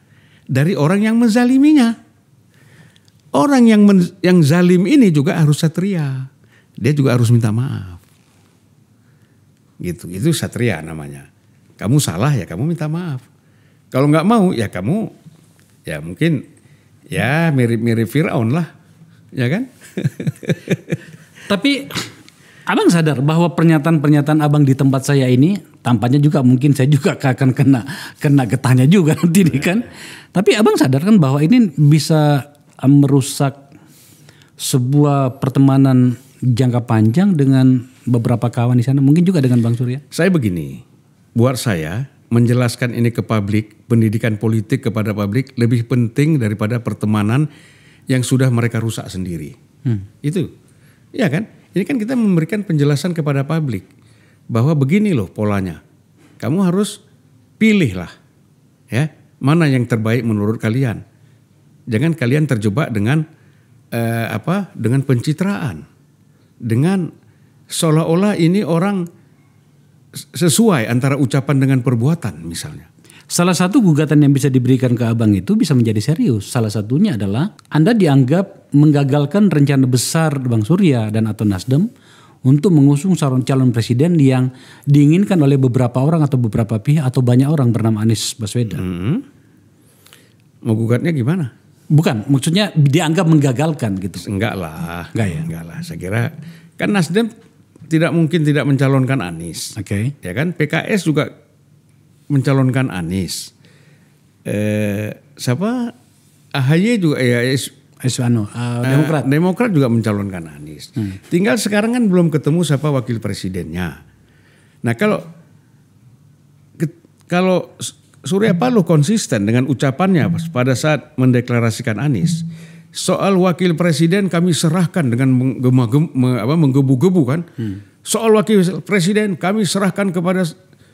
dari orang yang menzaliminya. Orang yang zalim ini juga harus satria. Dia juga harus minta maaf. Gitu. Itu satria namanya. Kamu salah ya kamu minta maaf. Kalau nggak mau ya kamu ya mungkin ya mirip-mirip Firaun lah, ya kan? Tapi abang sadar bahwa pernyataan-pernyataan abang di tempat saya ini tampaknya juga mungkin saya juga akan kena getahnya juga nanti nih kan. Tapi abang sadar kan bahwa ini bisa merusak sebuah pertemanan jangka panjang dengan beberapa kawan di sana, mungkin juga dengan Bang Surya. Saya begini, buat saya menjelaskan ini ke publik, pendidikan politik kepada publik lebih penting daripada pertemanan yang sudah mereka rusak sendiri. Itu, ya kan? Ini kan kita memberikan penjelasan kepada publik bahwa begini loh polanya. Kamu harus pilih lah, ya mana yang terbaik menurut kalian. Jangan kalian terjebak dengan dengan pencitraan, dengan seolah-olah ini orang sesuai antara ucapan dengan perbuatan misalnya. Salah satu gugatan yang bisa diberikan ke abang itu bisa menjadi serius. Salah satunya adalah Anda dianggap menggagalkan rencana besar Bang Surya dan atau Nasdem untuk mengusung calon presiden yang diinginkan oleh beberapa orang atau beberapa pihak atau banyak orang bernama Anies Baswedan. Mau gugatnya gimana? Bukan, maksudnya dianggap menggagalkan gitu. Enggak lah. Enggak ya? Enggak lah. Saya kira kan Nasdem tidak mungkin tidak mencalonkan Anies. Oke. Ya kan PKS juga mencalonkan Anies. Siapa? AHY juga Demokrat juga mencalonkan Anies. Tinggal sekarang kan belum ketemu siapa wakil presidennya. Nah kalau Surya Paloh konsisten dengan ucapannya pada saat mendeklarasikan Anies. Soal wakil presiden kami serahkan dengan menggebu-gebu kan. Soal wakil presiden kami serahkan kepada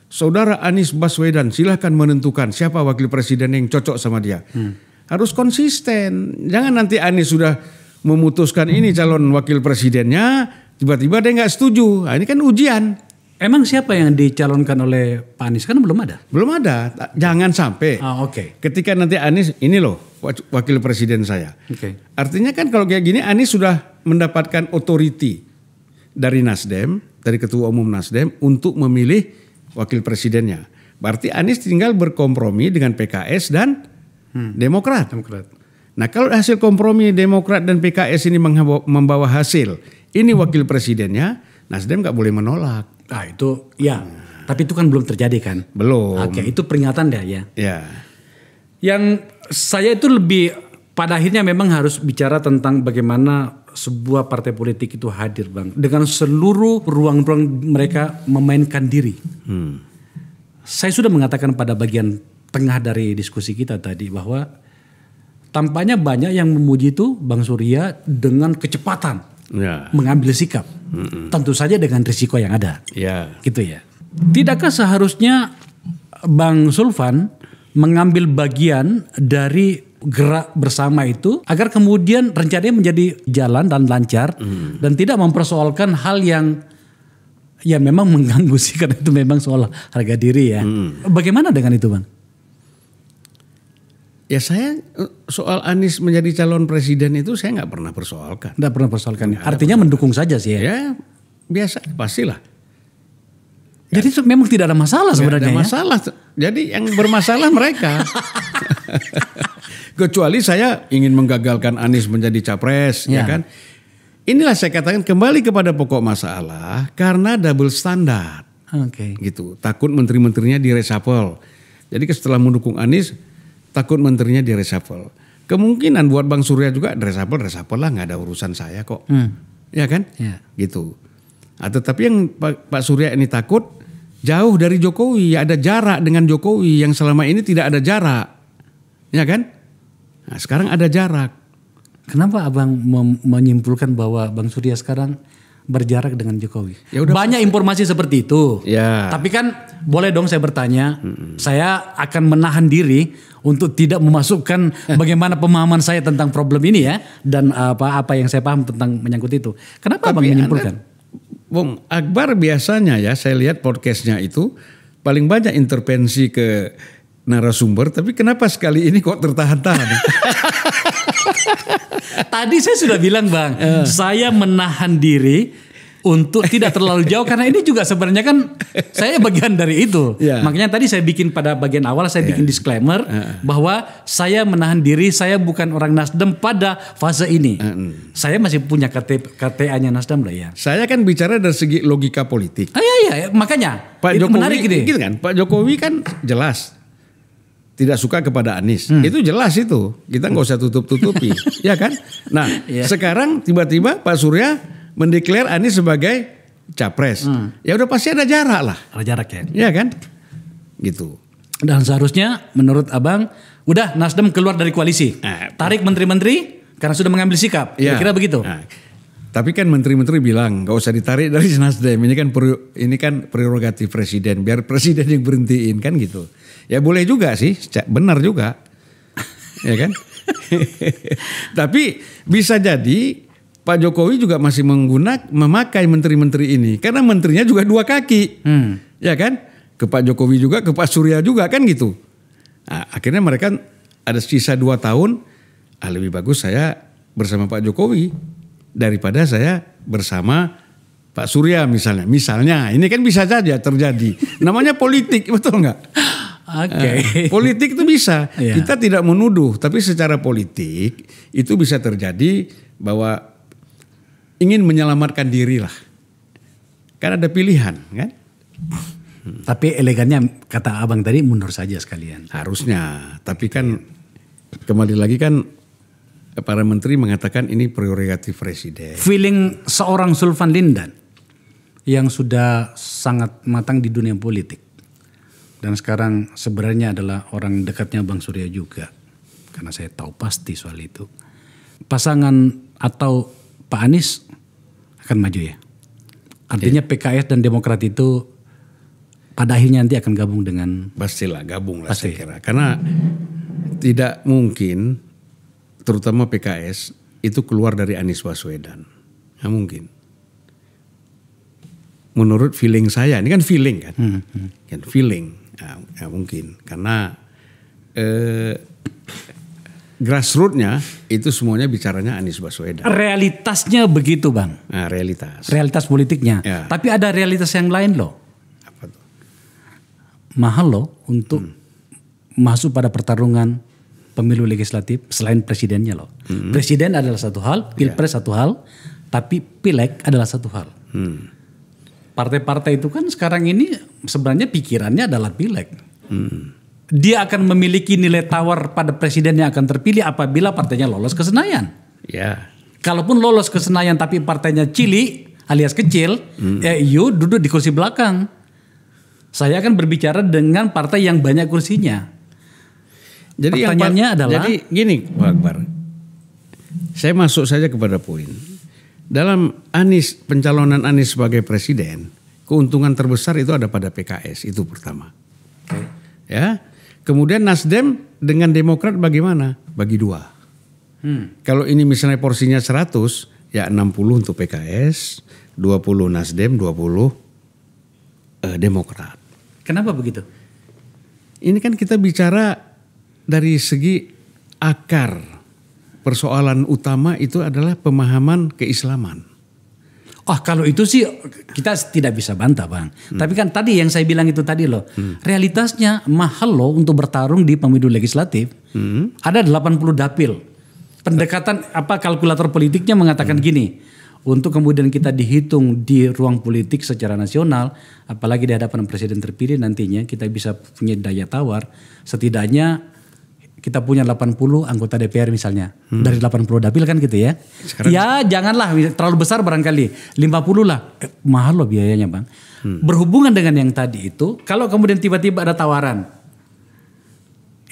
saudara Anies Baswedan. Silahkan menentukan siapa wakil presiden yang cocok sama dia. Harus konsisten. Jangan nanti Anies sudah memutuskan ini calon wakil presidennya. Tiba-tiba dia nggak setuju. Nah, ini kan ujian. Emang siapa yang dicalonkan oleh Pak Anies? Kan belum ada. Belum ada. Jangan sampai. Ketika nanti Anies ini loh wakil presiden saya. Artinya kan kalau kayak gini Anies sudah mendapatkan otoriti dari Nasdem, dari Ketua Umum Nasdem untuk memilih wakil presidennya. Berarti Anies tinggal berkompromi dengan PKS dan Demokrat. Nah kalau hasil kompromi Demokrat dan PKS ini membawa hasil, ini wakil presidennya, Nasdem nggak boleh menolak. Nah itu ya, tapi itu kan belum terjadi kan? Belum. Oke, itu peringatan dah ya. Ya. Yang saya itu lebih pada akhirnya memang harus bicara tentang bagaimana sebuah partai politik itu hadir Bang. Dengan seluruh ruang-ruang mereka memainkan diri. Saya sudah mengatakan pada bagian tengah dari diskusi kita tadi bahwa tampaknya banyak yang memuji itu Bang Surya dengan kecepatan mengambil sikap. Tentu saja dengan risiko yang ada. Ya. Gitu ya. Tidakkah seharusnya Bang Sulfan mengambil bagian dari gerak bersama itu agar kemudian rencananya menjadi jalan dan lancar dan tidak mempersoalkan hal yang ya memang mengganggu sih, karena itu memang soal harga diri ya. Bagaimana dengan itu, Bang? Ya saya soal Anies menjadi calon presiden itu saya nggak pernah persoalkan. Nggak pernah persoalkan. Artinya mendukung saja sih ya. Ya biasa, pastilah. Jadi itu memang tidak ada masalah sebenarnya. Tidak ada masalah. Jadi yang bermasalah mereka. Kecuali saya ingin menggagalkan Anies menjadi capres, ya kan? Inilah saya katakan kembali kepada pokok masalah karena double standar. Oke. Gitu. Takut menteri-menterinya direshuffle. Jadi setelah mendukung Anies, takut menterinya direshuffle. Kemungkinan buat Bang Surya juga reshuffle lah, nggak ada urusan saya kok. Ya kan? Ya. Gitu. Tetapi yang Pak Surya ini takut jauh dari Jokowi, ada jarak dengan Jokowi yang selama ini tidak ada jarak. Ya kan? Nah, sekarang ada jarak. Kenapa Abang menyimpulkan bahwa Bang Surya sekarang berjarak dengan Jokowi? Ya udah, banyak informasi seperti itu. Ya. Tapi kan boleh dong saya bertanya. Saya akan menahan diri untuk tidak memasukkan bagaimana pemahaman saya tentang problem ini ya, dan apa yang saya paham tentang menyangkut itu. Kenapa Abang menyimpulkan? Bung Akbar biasanya ya saya lihat podcastnya itu paling banyak intervensi ke narasumber, tapi kenapa sekali ini kok tertahan-tahan? Tadi saya sudah bilang Bang, saya menahan diri untuk tidak terlalu jauh karena ini juga sebenarnya kan saya bagian dari itu. Ya. Makanya tadi saya bikin pada bagian awal saya bikin disclaimer bahwa saya menahan diri, saya bukan orang Nasdem pada fase ini. Saya masih punya KTA-nya Nasdem lah ya. Saya kan bicara dari segi logika politik. Iya, makanya Pak itu Jokowi menarik ini. gitu kan? Pak Jokowi kan jelas tidak suka kepada Anies. Itu jelas itu. Kita nggak usah tutup-tutupi, ya kan? Nah, sekarang tiba-tiba Pak Surya mendeklar Anies sebagai capres. Ya udah pasti ada jarak lah. Ada jarak ya. Ya kan? Gitu. Dan seharusnya menurut Abang udah Nasdem keluar dari koalisi. Tarik menteri-menteri karena sudah mengambil sikap. Kira-kira begitu. Tapi kan menteri-menteri bilang nggak usah ditarik dari Nasdem. Ini kan prerogatif presiden. Biar presiden yang berhentiin kan gitu. Ya boleh juga sih. Benar juga. Ya kan? Tapi bisa jadi Pak Jokowi juga masih memakai menteri-menteri ini. Karena menterinya juga dua kaki. Ya kan? Ke Pak Jokowi juga, ke Pak Surya juga kan gitu. Nah, akhirnya mereka ada sisa 2 tahun. Lebih bagus saya bersama Pak Jokowi daripada saya bersama Pak Surya misalnya. Misalnya ini kan bisa saja terjadi. Namanya politik, betul nggak? Oke. Politik itu bisa. Kita tidak menuduh. Tapi secara politik itu bisa terjadi bahwa ingin menyelamatkan diri lah. Kan ada pilihan kan. Tapi elegannya kata Abang tadi mundur saja sekalian. Harusnya. Tapi kan kembali lagi kan para menteri mengatakan ini prerogatif presiden. Feeling seorang Sulfan Lindan yang sudah sangat matang di dunia politik. Dan sekarang sebenarnya adalah orang dekatnya Bang Surya juga. Karena saya tahu pasti soal itu. Pasangan atau Pak Anies akan maju ya. Artinya PKS dan Demokrat itu pada akhirnya nanti akan gabung dengan. Pastilah gabung lah saya kira. Karena tidak mungkin terutama PKS itu keluar dari Anies Baswedan. Nggak mungkin. Menurut feeling saya, ini kan feeling kan. Kan feeling. Nggak mungkin. Karena grassroots-nya itu semuanya bicaranya Anies Baswedan. Realitasnya begitu Bang. Nah, realitas. Realitas politiknya. Ya. Tapi ada realitas yang lain loh. Apa tuh? Mahal loh untuk masuk pada pertarungan pemilu legislatif selain presidennya loh. Presiden adalah satu hal, pilpres satu hal, tapi pileg adalah satu hal. Partai-partai itu kan sekarang ini sebenarnya pikirannya adalah pileg. Dia akan memiliki nilai tawar pada presiden yang akan terpilih apabila partainya lolos ke Senayan. Ya. Kalaupun lolos ke Senayan tapi partainya cili alias kecil, you duduk di kursi belakang. Saya akan berbicara dengan partai yang banyak kursinya. Jadi pertanyaannya adalah. Jadi gini Pak Akbar, saya masuk saja kepada poin. dalam pencalonan Anies sebagai presiden, keuntungan terbesar itu ada pada PKS, itu pertama. Ya. Kemudian Nasdem dengan Demokrat bagaimana? Bagi dua. Kalau ini misalnya porsinya 100, ya 60 untuk PKS, 20 Nasdem, 20 Demokrat. Kenapa begitu? Ini kan kita bicara dari segi akar persoalan utama itu adalah pemahaman keislaman. Oh kalau itu sih kita tidak bisa bantah Bang. Tapi kan tadi yang saya bilang itu tadi loh. Realitasnya mahal loh untuk bertarung di pemilu legislatif. Ada 80 dapil. Pendekatan kalkulator politiknya mengatakan gini. Untuk kemudian kita dihitung di ruang politik secara nasional. Apalagi di hadapan presiden terpilih nantinya kita bisa punya daya tawar. Setidaknya kita punya 80 anggota DPR misalnya. Dari 80 dapil kan gitu ya. Sekarang ya janganlah terlalu besar barangkali. 50 lah. Mahal loh biayanya Bang. Berhubungan dengan yang tadi itu. Kalau kemudian tiba-tiba ada tawaran.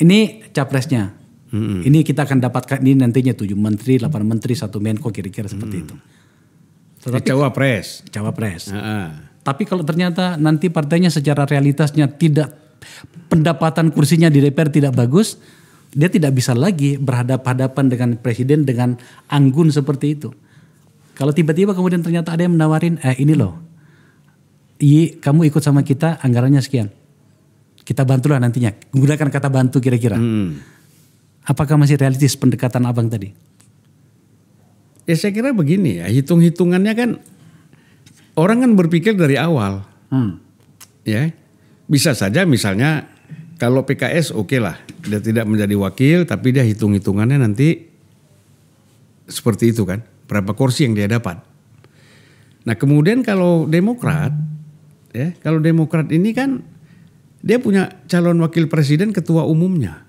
Ini capresnya. Ini kita akan dapatkan ini nantinya 7 menteri, 8 menteri, 1 menko kira-kira seperti itu. Tetapi, Cawapres. Tapi kalau ternyata nanti partainya secara realitasnya tidak. Pendapatan kursinya di DPR tidak bagus. Dia tidak bisa lagi berhadapan-hadapan dengan presiden dengan anggun seperti itu. Kalau tiba-tiba kemudian ternyata ada yang menawarin, ini loh, kamu ikut sama kita anggarannya sekian. Kita bantulah nantinya. Gunakan kata bantu kira-kira. Apakah masih realistis pendekatan abang tadi? Ya saya kira begini ya, hitung-hitungannya kan orang kan berpikir dari awal. Ya, bisa saja misalnya kalau PKS oke lah, dia tidak menjadi wakil, tapi dia hitung-hitungannya nanti seperti itu kan, berapa kursi yang dia dapat. Nah kemudian kalau Demokrat, ya kalau Demokrat ini kan dia punya calon wakil presiden ketua umumnya.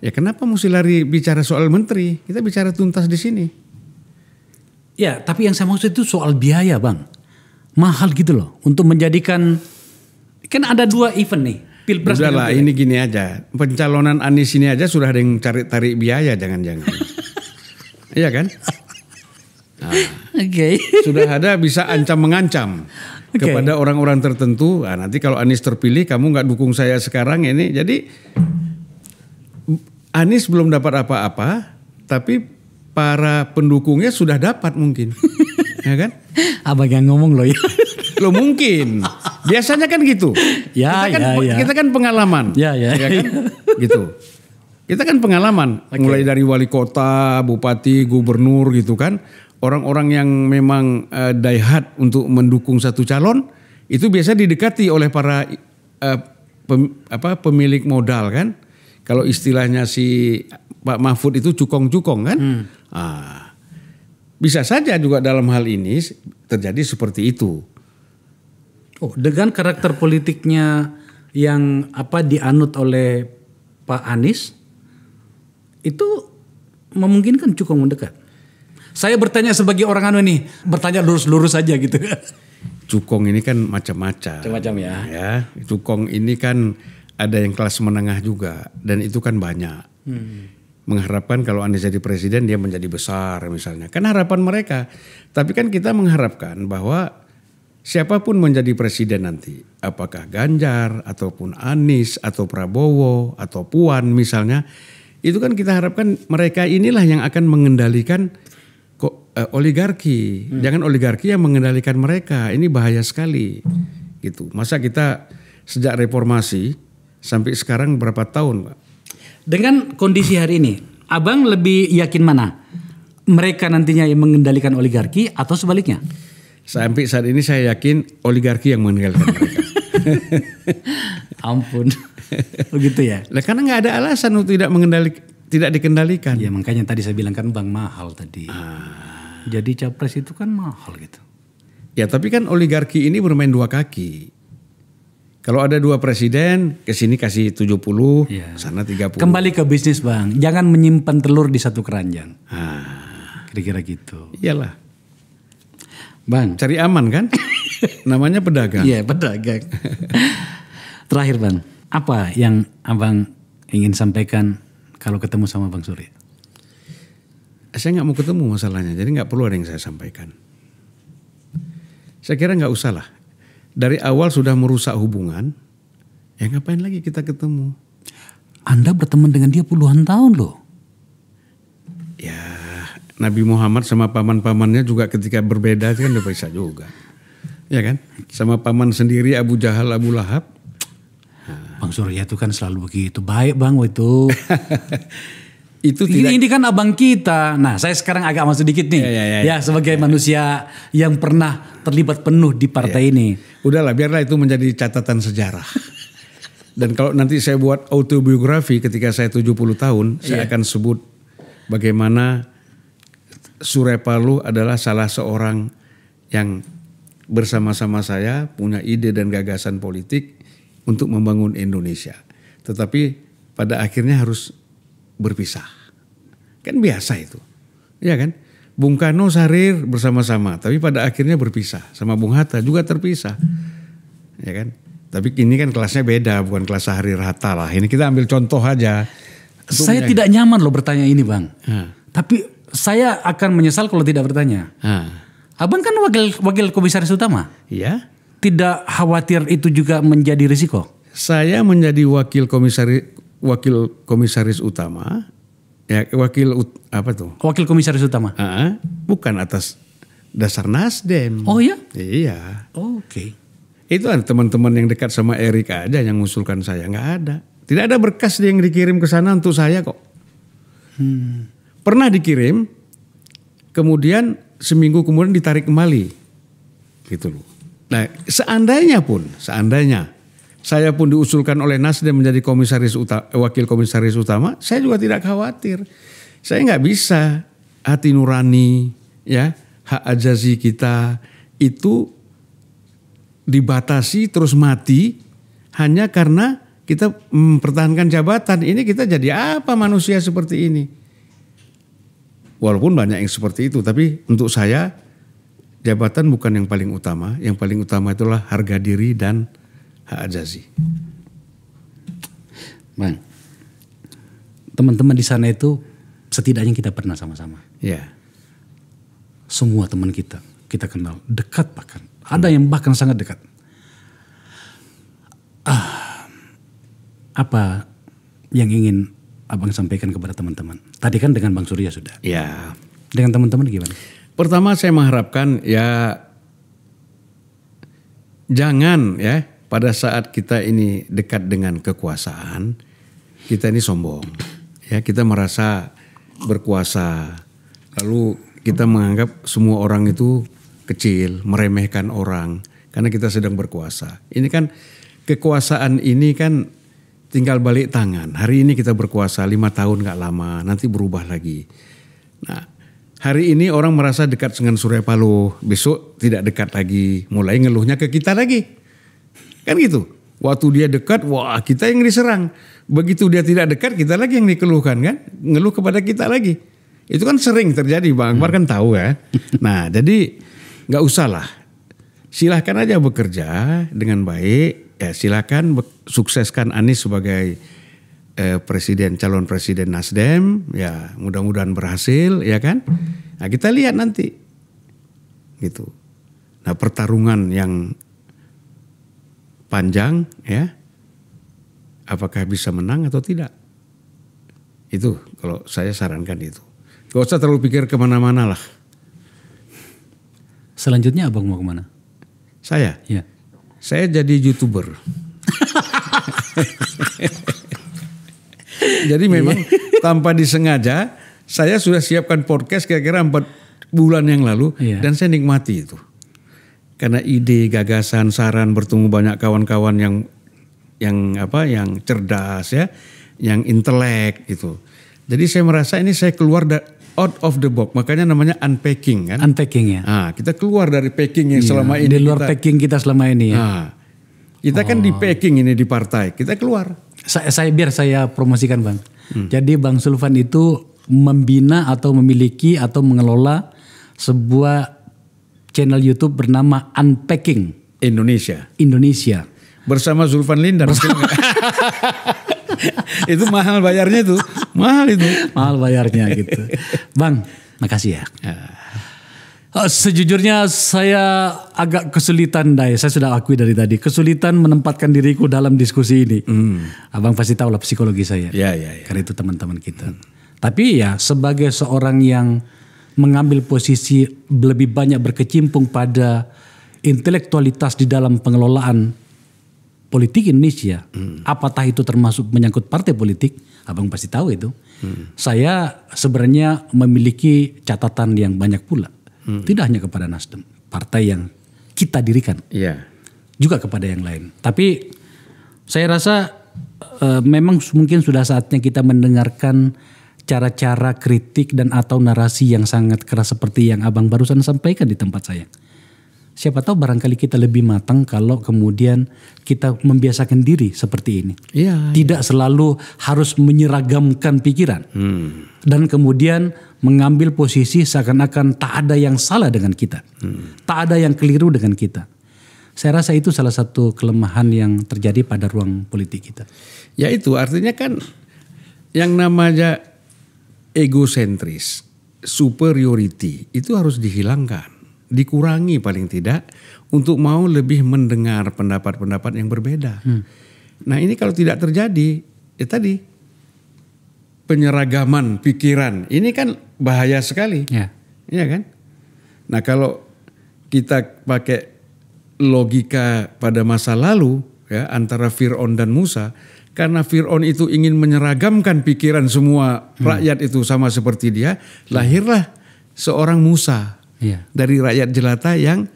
Ya kenapa mesti lari bicara soal menteri? Kita bicara tuntas di sini. Ya tapi yang saya maksud itu soal biaya Bang, mahal gitu loh untuk menjadikan, kan ada 2 event nih. Pilpres. Udahlah ini gini aja, pencalonan Anies ini aja sudah ada yang tarik biaya jangan-jangan. Iya kan? Nah, sudah ada bisa ancam-mengancam kepada orang-orang tertentu. Nah, nanti kalau Anies terpilih kamu nggak dukung saya sekarang ini. Jadi Anies belum dapat apa-apa, tapi para pendukungnya sudah dapat mungkin. Ya kan? Abang yang ngomong loh ya. Lo mungkin. Biasanya kan gitu. Kita kan pengalaman. Ya kan? Gitu. Kita kan pengalaman. Mulai dari wali kota, bupati, gubernur gitu kan. Orang-orang yang memang die-hard untuk mendukung satu calon. Itu biasa didekati oleh para pemilik modal kan. Kalau istilahnya si Pak Mahfud itu cukong-cukong kan. Bisa saja juga dalam hal ini terjadi seperti itu. Oh, dengan karakter politiknya yang dianut oleh Pak Anies itu memungkinkan cukong mendekat. Saya bertanya sebagai orang nih, bertanya lurus-lurus aja gitu. Cukong ini kan macam-macam. Macam-macam ya. Cukong ini kan ada yang kelas menengah juga dan itu kan banyak. Mengharapkan kalau Anies jadi presiden dia menjadi besar misalnya. Kan harapan mereka. Tapi kan kita mengharapkan bahwa siapapun menjadi presiden nanti, apakah Ganjar ataupun Anies atau Prabowo atau Puan misalnya, itu kan kita harapkan mereka inilah yang akan mengendalikan oligarki. Jangan oligarki yang mengendalikan mereka. Ini bahaya sekali. Gitu. Masa kita sejak reformasi sampai sekarang berapa tahun, Pak? Dengan kondisi hari ini, Abang lebih yakin mana? Mereka nantinya yang mengendalikan oligarki atau sebaliknya? Sampai saat ini saya yakin oligarki yang mengendalikan mereka. Ampun, begitu ya? Karena nggak ada alasan untuk tidak dikendalikan. Ya makanya tadi saya bilang kan Bang mahal tadi. Jadi capres itu kan mahal gitu. Ya tapi kan oligarki ini bermain 2 kaki. Kalau ada 2 presiden, ke sini kasih 70, sana 30. Kembali ke bisnis Bang, jangan menyimpan telur di satu keranjang. Kira-kira gitu. Iyalah. Bang. Cari aman kan? Namanya pedagang. Iya pedagang. Terakhir Bang, apa yang Abang ingin sampaikan kalau ketemu sama Bang Surya? saya nggak mau ketemu masalahnya, jadi nggak perlu ada yang saya sampaikan. Saya kira nggak usah lah. Dari awal sudah merusak hubungan, ya ngapain lagi kita ketemu? Anda berteman dengan dia puluhan tahun loh. Ya, Nabi Muhammad sama paman-pamannya juga ketika berbeda kan udah bisa juga. Ya kan? Sama paman sendiri Abu Jahal, Abu Lahab. Bang Surya itu kan selalu begitu. Baik Bang itu. Itu tidak. Ini kan abang kita. Nah, saya sekarang agak masuk dikit nih. Ya, sebagai manusia yang pernah terlibat penuh di partai ini. Udahlah, biarlah itu menjadi catatan sejarah. Dan kalau nanti saya buat autobiografi ketika saya 70 tahun, saya akan sebut bagaimana Surya Paloh adalah salah seorang yang bersama-sama saya punya ide dan gagasan politik untuk membangun Indonesia. Tetapi pada akhirnya harus berpisah. Kan biasa itu. Ya kan? Bung Karno Sarir bersama-sama, tapi pada akhirnya berpisah. Sama Bung Hatta juga terpisah. Ya kan? Tapi ini kan kelasnya beda, bukan kelas Sarir Hatta lah. Ini kita ambil contoh aja. Saya tidak nyaman loh bertanya ini Bang. Tapi saya akan menyesal kalau tidak bertanya. Abang kan wakil komisaris utama. Iya. Tidak khawatir itu juga menjadi risiko? Saya menjadi wakil komisaris utama, ya Wakil komisaris utama. Bukan atas dasar Nasdem. Oh ya? Iya. Oke. Itu ada teman-teman yang dekat sama Erik aja yang mengusulkan saya, nggak ada. Tidak ada berkas yang dikirim ke sana untuk saya kok. Pernah dikirim, kemudian seminggu kemudian ditarik kembali, gitu loh. Nah, seandainya saya pun diusulkan oleh Nasdem menjadi wakil komisaris utama, saya juga tidak khawatir. Saya nggak bisa hati nurani, ya, hak ajazi kita itu dibatasi terus mati hanya karena kita mempertahankan jabatan. Ini kita jadi apa manusia seperti ini? Walaupun banyak yang seperti itu, tapi untuk saya jabatan bukan yang paling utama. Yang paling utama itulah harga diri dan hak ajazi. Bang, teman-teman di sana itu setidaknya kita pernah sama-sama. Ya. Semua teman kita kenal, dekat bahkan. Ada yang bahkan sangat dekat. Apa yang ingin Abang sampaikan kepada teman-teman? Tadi kan dengan Bang Surya sudah. Ya. Dengan teman-teman gimana? Pertama saya mengharapkan ya jangan ya pada saat kita ini dekat dengan kekuasaan kita ini sombong. Ya, kita merasa berkuasa. Lalu kita menganggap semua orang itu kecil, meremehkan orang karena kita sedang berkuasa. Ini kan kekuasaan ini kan tinggal balik tangan. Hari ini kita berkuasa 5 tahun gak lama, nanti berubah lagi. Nah, hari ini orang merasa dekat dengan Surya Paloh, besok tidak dekat lagi, mulai ngeluhnya ke kita lagi. Kan gitu. Waktu dia dekat, wah kita yang diserang. Begitu dia tidak dekat, kita lagi yang dikeluhkan kan. Ngeluh kepada kita lagi. Itu kan sering terjadi, Bang Akbar kan tahu ya. Nah, jadi gak usah lah. Silahkan aja bekerja dengan baik. Ya silakan sukseskan Anies sebagai calon presiden Nasdem. Ya mudah-mudahan berhasil ya kan. Nah kita lihat nanti gitu. Nah pertarungan yang panjang ya. Apakah bisa menang atau tidak. Itu kalau saya sarankan itu. Gak usah terlalu pikir kemana-mana lah. Selanjutnya Abang mau kemana? Saya? Ya. Saya jadi YouTuber. Jadi memang tanpa disengaja saya sudah siapkan podcast kira-kira 4 bulan yang lalu dan saya nikmati itu. Karena ide, gagasan, saran bertemu banyak kawan-kawan yang cerdas ya, yang intelek gitu. Jadi saya merasa ini saya keluar out of the box, makanya namanya unpacking kan. Unpacking ya. Nah, kita keluar dari packing yang selama ini. Di luar packing kita selama ini ya. Nah, kita kan di packing ini di partai, kita keluar. Biar saya promosikan Bang. Jadi Bang Sulfan itu membina atau memiliki atau mengelola sebuah channel YouTube bernama Unpacking Indonesia. Bersama Zulfan Lindan. Itu mahal bayarnya tuh. Mahal itu. Mahal bayarnya gitu. Bang, makasih ya. Sejujurnya saya agak kesulitan, saya sudah akui dari tadi, kesulitan menempatkan diriku dalam diskusi ini. Abang pasti tahu lah psikologi saya. Ya. Karena itu teman-teman kita. Tapi ya sebagai seorang yang mengambil posisi lebih banyak berkecimpung pada intelektualitas di dalam pengelolaan politik Indonesia, apatah itu termasuk menyangkut partai politik, abang pasti tahu itu. Saya sebenarnya memiliki catatan yang banyak pula. Tidak hanya kepada Nasdem, partai yang kita dirikan, juga kepada yang lain. Tapi saya rasa memang mungkin sudah saatnya kita mendengarkan cara-cara kritik dan atau narasi yang sangat keras seperti yang abang barusan sampaikan di tempat saya. Siapa tahu barangkali kita lebih matang kalau kemudian kita membiasakan diri seperti ini. Tidak selalu harus menyeragamkan pikiran. Dan kemudian mengambil posisi seakan-akan tak ada yang salah dengan kita. Tak ada yang keliru dengan kita. Saya rasa itu salah satu kelemahan yang terjadi pada ruang politik kita. Ya itu artinya kan yang namanya egosentris, superiority itu harus dihilangkan. Dikurangi paling tidak untuk mau lebih mendengar pendapat-pendapat yang berbeda. Nah ini kalau tidak terjadi, tadi penyeragaman pikiran ini kan bahaya sekali, ya kan? Nah kalau kita pakai logika pada masa lalu ya antara Fir'aun dan Musa, karena Fir'aun itu ingin menyeragamkan pikiran semua rakyat itu sama seperti dia, lahirlah seorang Musa. Dari rakyat jelata yang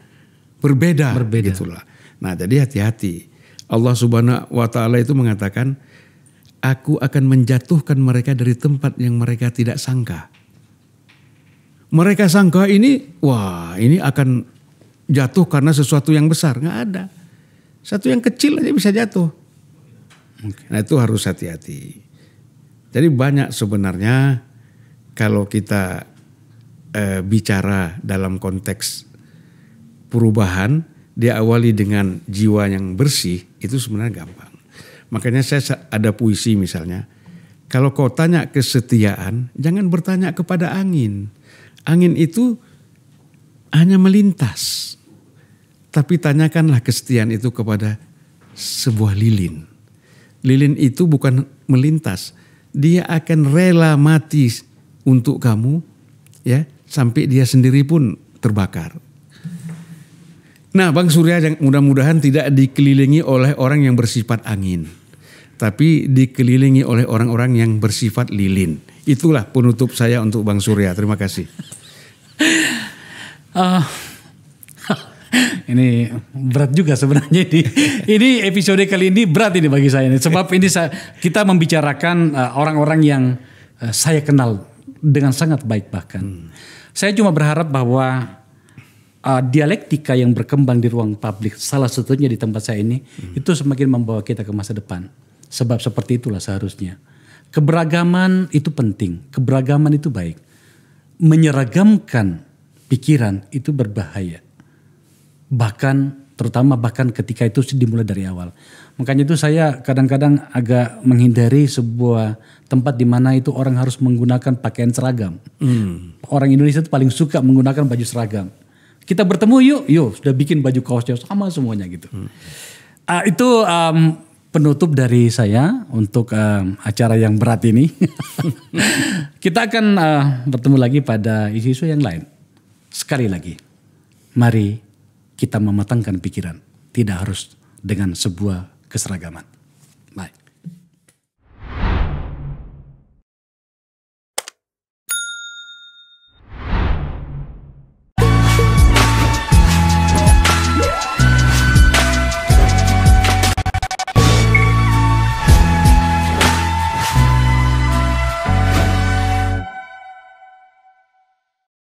berbeda. Gitulah. Nah jadi hati-hati. Allah Subhanahu wa Ta'ala itu mengatakan, aku akan menjatuhkan mereka dari tempat yang mereka tidak sangka. Mereka sangka ini, wah ini akan jatuh karena sesuatu yang besar. Nggak ada. Satu yang kecil aja bisa jatuh. Nah itu harus hati-hati. Jadi banyak sebenarnya kalau kita bicara dalam konteks perubahan, diawali dengan jiwa yang bersih, itu sebenarnya gampang. Makanya saya ada puisi misalnya, kalau kau tanya kesetiaan, jangan bertanya kepada angin. Angin itu hanya melintas. Tapi tanyakanlah kesetiaan itu kepada sebuah lilin. Lilin itu bukan melintas, dia akan rela mati untuk kamu, ya. Sampai dia sendiri pun terbakar. Nah Bang Surya mudah-mudahan tidak dikelilingi oleh orang yang bersifat angin. Tapi dikelilingi oleh orang-orang yang bersifat lilin. Itulah penutup saya untuk Bang Surya. Terima kasih. Ini berat juga sebenarnya. Ini episode kali ini berat ini bagi saya. Sebab ini kita membicarakan orang-orang yang saya kenal dengan sangat baik bahkan. Saya cuma berharap bahwa dialektika yang berkembang di ruang publik, salah satunya di tempat saya ini, itu semakin membawa kita ke masa depan. Sebab seperti itulah seharusnya. Keberagaman itu penting, keberagaman itu baik. Menyeragamkan pikiran itu berbahaya. Bahkan ketika itu dimulai dari awal. Makanya itu saya kadang-kadang agak menghindari sebuah tempat di mana itu orang harus menggunakan pakaian seragam. Orang Indonesia itu paling suka menggunakan baju seragam. Kita bertemu yuk sudah bikin baju kaosnya sama semuanya gitu. Itu penutup dari saya untuk acara yang berat ini. Kita akan bertemu lagi pada isu-isu yang lain. Sekali lagi, mari kita mematangkan pikiran. Tidak harus dengan sebuah keseragaman.